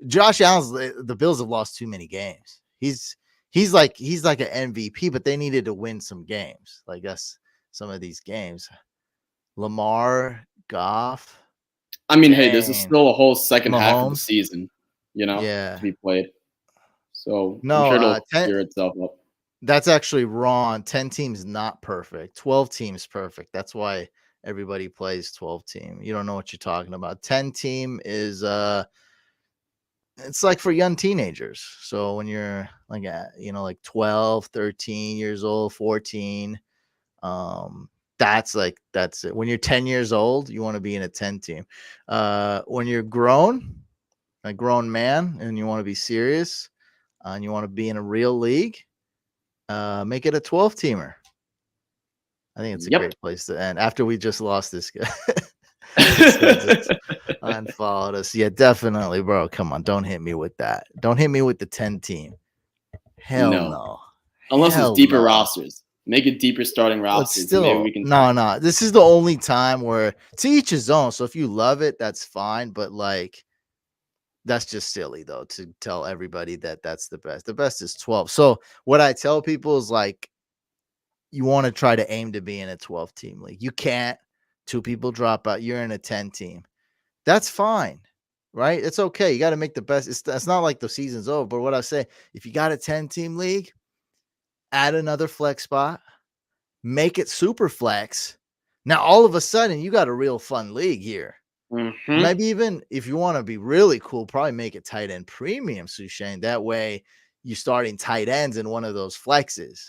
Josh Allen's. The Bills have lost too many games. He's like an MVP, but they needed to win some games. Like us, some of these games. Lamar, Goff. I mean, hey, there's still a whole second half of the season, to be played. So I'm sure it'll clear itself up. That's actually wrong. 10 teams not perfect. 12 teams perfect. That's why everybody plays 12 team. You don't know what you're talking about. 10 team is it's like for young teenagers. So when you're like 12, 13 years old, 14, that's it. When you're 10 years old, you want to be in a 10 team. When you're a grown man, and you want to be serious, and you want to be in a real league, make it a 12-teamer. I think it's a great place to end after we just lost this guy. Unfollowed us. Yeah, definitely, bro. Come on, don't hit me with that. Don't hit me with the 10-team. Hell no. Unless it's deeper rosters. Make it deeper starting rosters. Still, maybe we can no. This is the only time where to each his own. So if you love it, that's fine. But that's just silly, though, to tell everybody that that's the best. The best is 12. So what I tell people is you want to try to aim to be in a 12-team league. You can't. 2 people drop out. You're in a 10-team. That's fine, right? It's okay. You got to make the best. It's not like the season's over. But what I say, if you got a 10-team league, add another flex spot, make it super flex. Now, all of a sudden, you got a real fun league here. Mm-hmm. Maybe even if you want to be really cool, probably make it tight end premium, Sushane. That way you're starting tight ends in one of those flexes.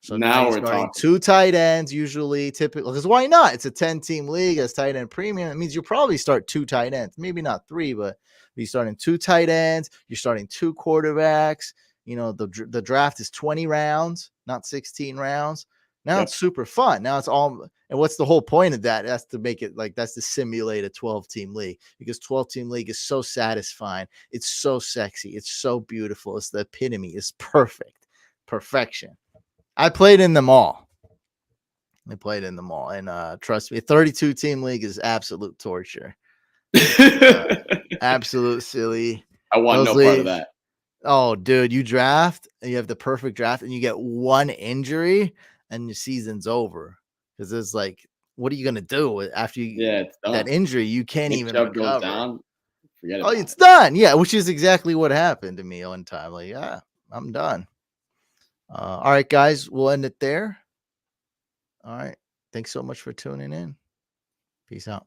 So now we're starting 2 tight ends typically, because why not? It's a 10-team league as tight end premium. It means you probably start 2 tight ends, maybe not 3, but you're starting 2 tight ends. You're starting 2 quarterbacks. The draft is 20 rounds, not 16 rounds. Now it's super fun. Now it's all, and what's the whole point of that? That's to make it that's to simulate a 12-team league, because 12-team league is so satisfying. It's so sexy. It's so beautiful. It's the epitome. It's perfection. I played in them all. And trust me, a 32-team league is absolute torture. Absolute silly. I want Those no part of leagues. that. Oh, dude, you draft and you have the perfect draft and you get one injury and your season's over. Because it's like, what are you gonna do after Yeah, it's that done. injury? You can't Nick even Chubb goes recover. down, forget Oh, about it's it. done. Yeah, which is exactly what happened to me one time. Like, yeah, I'm done. All right, guys, we'll end it there. All right. Thanks so much for tuning in. Peace out.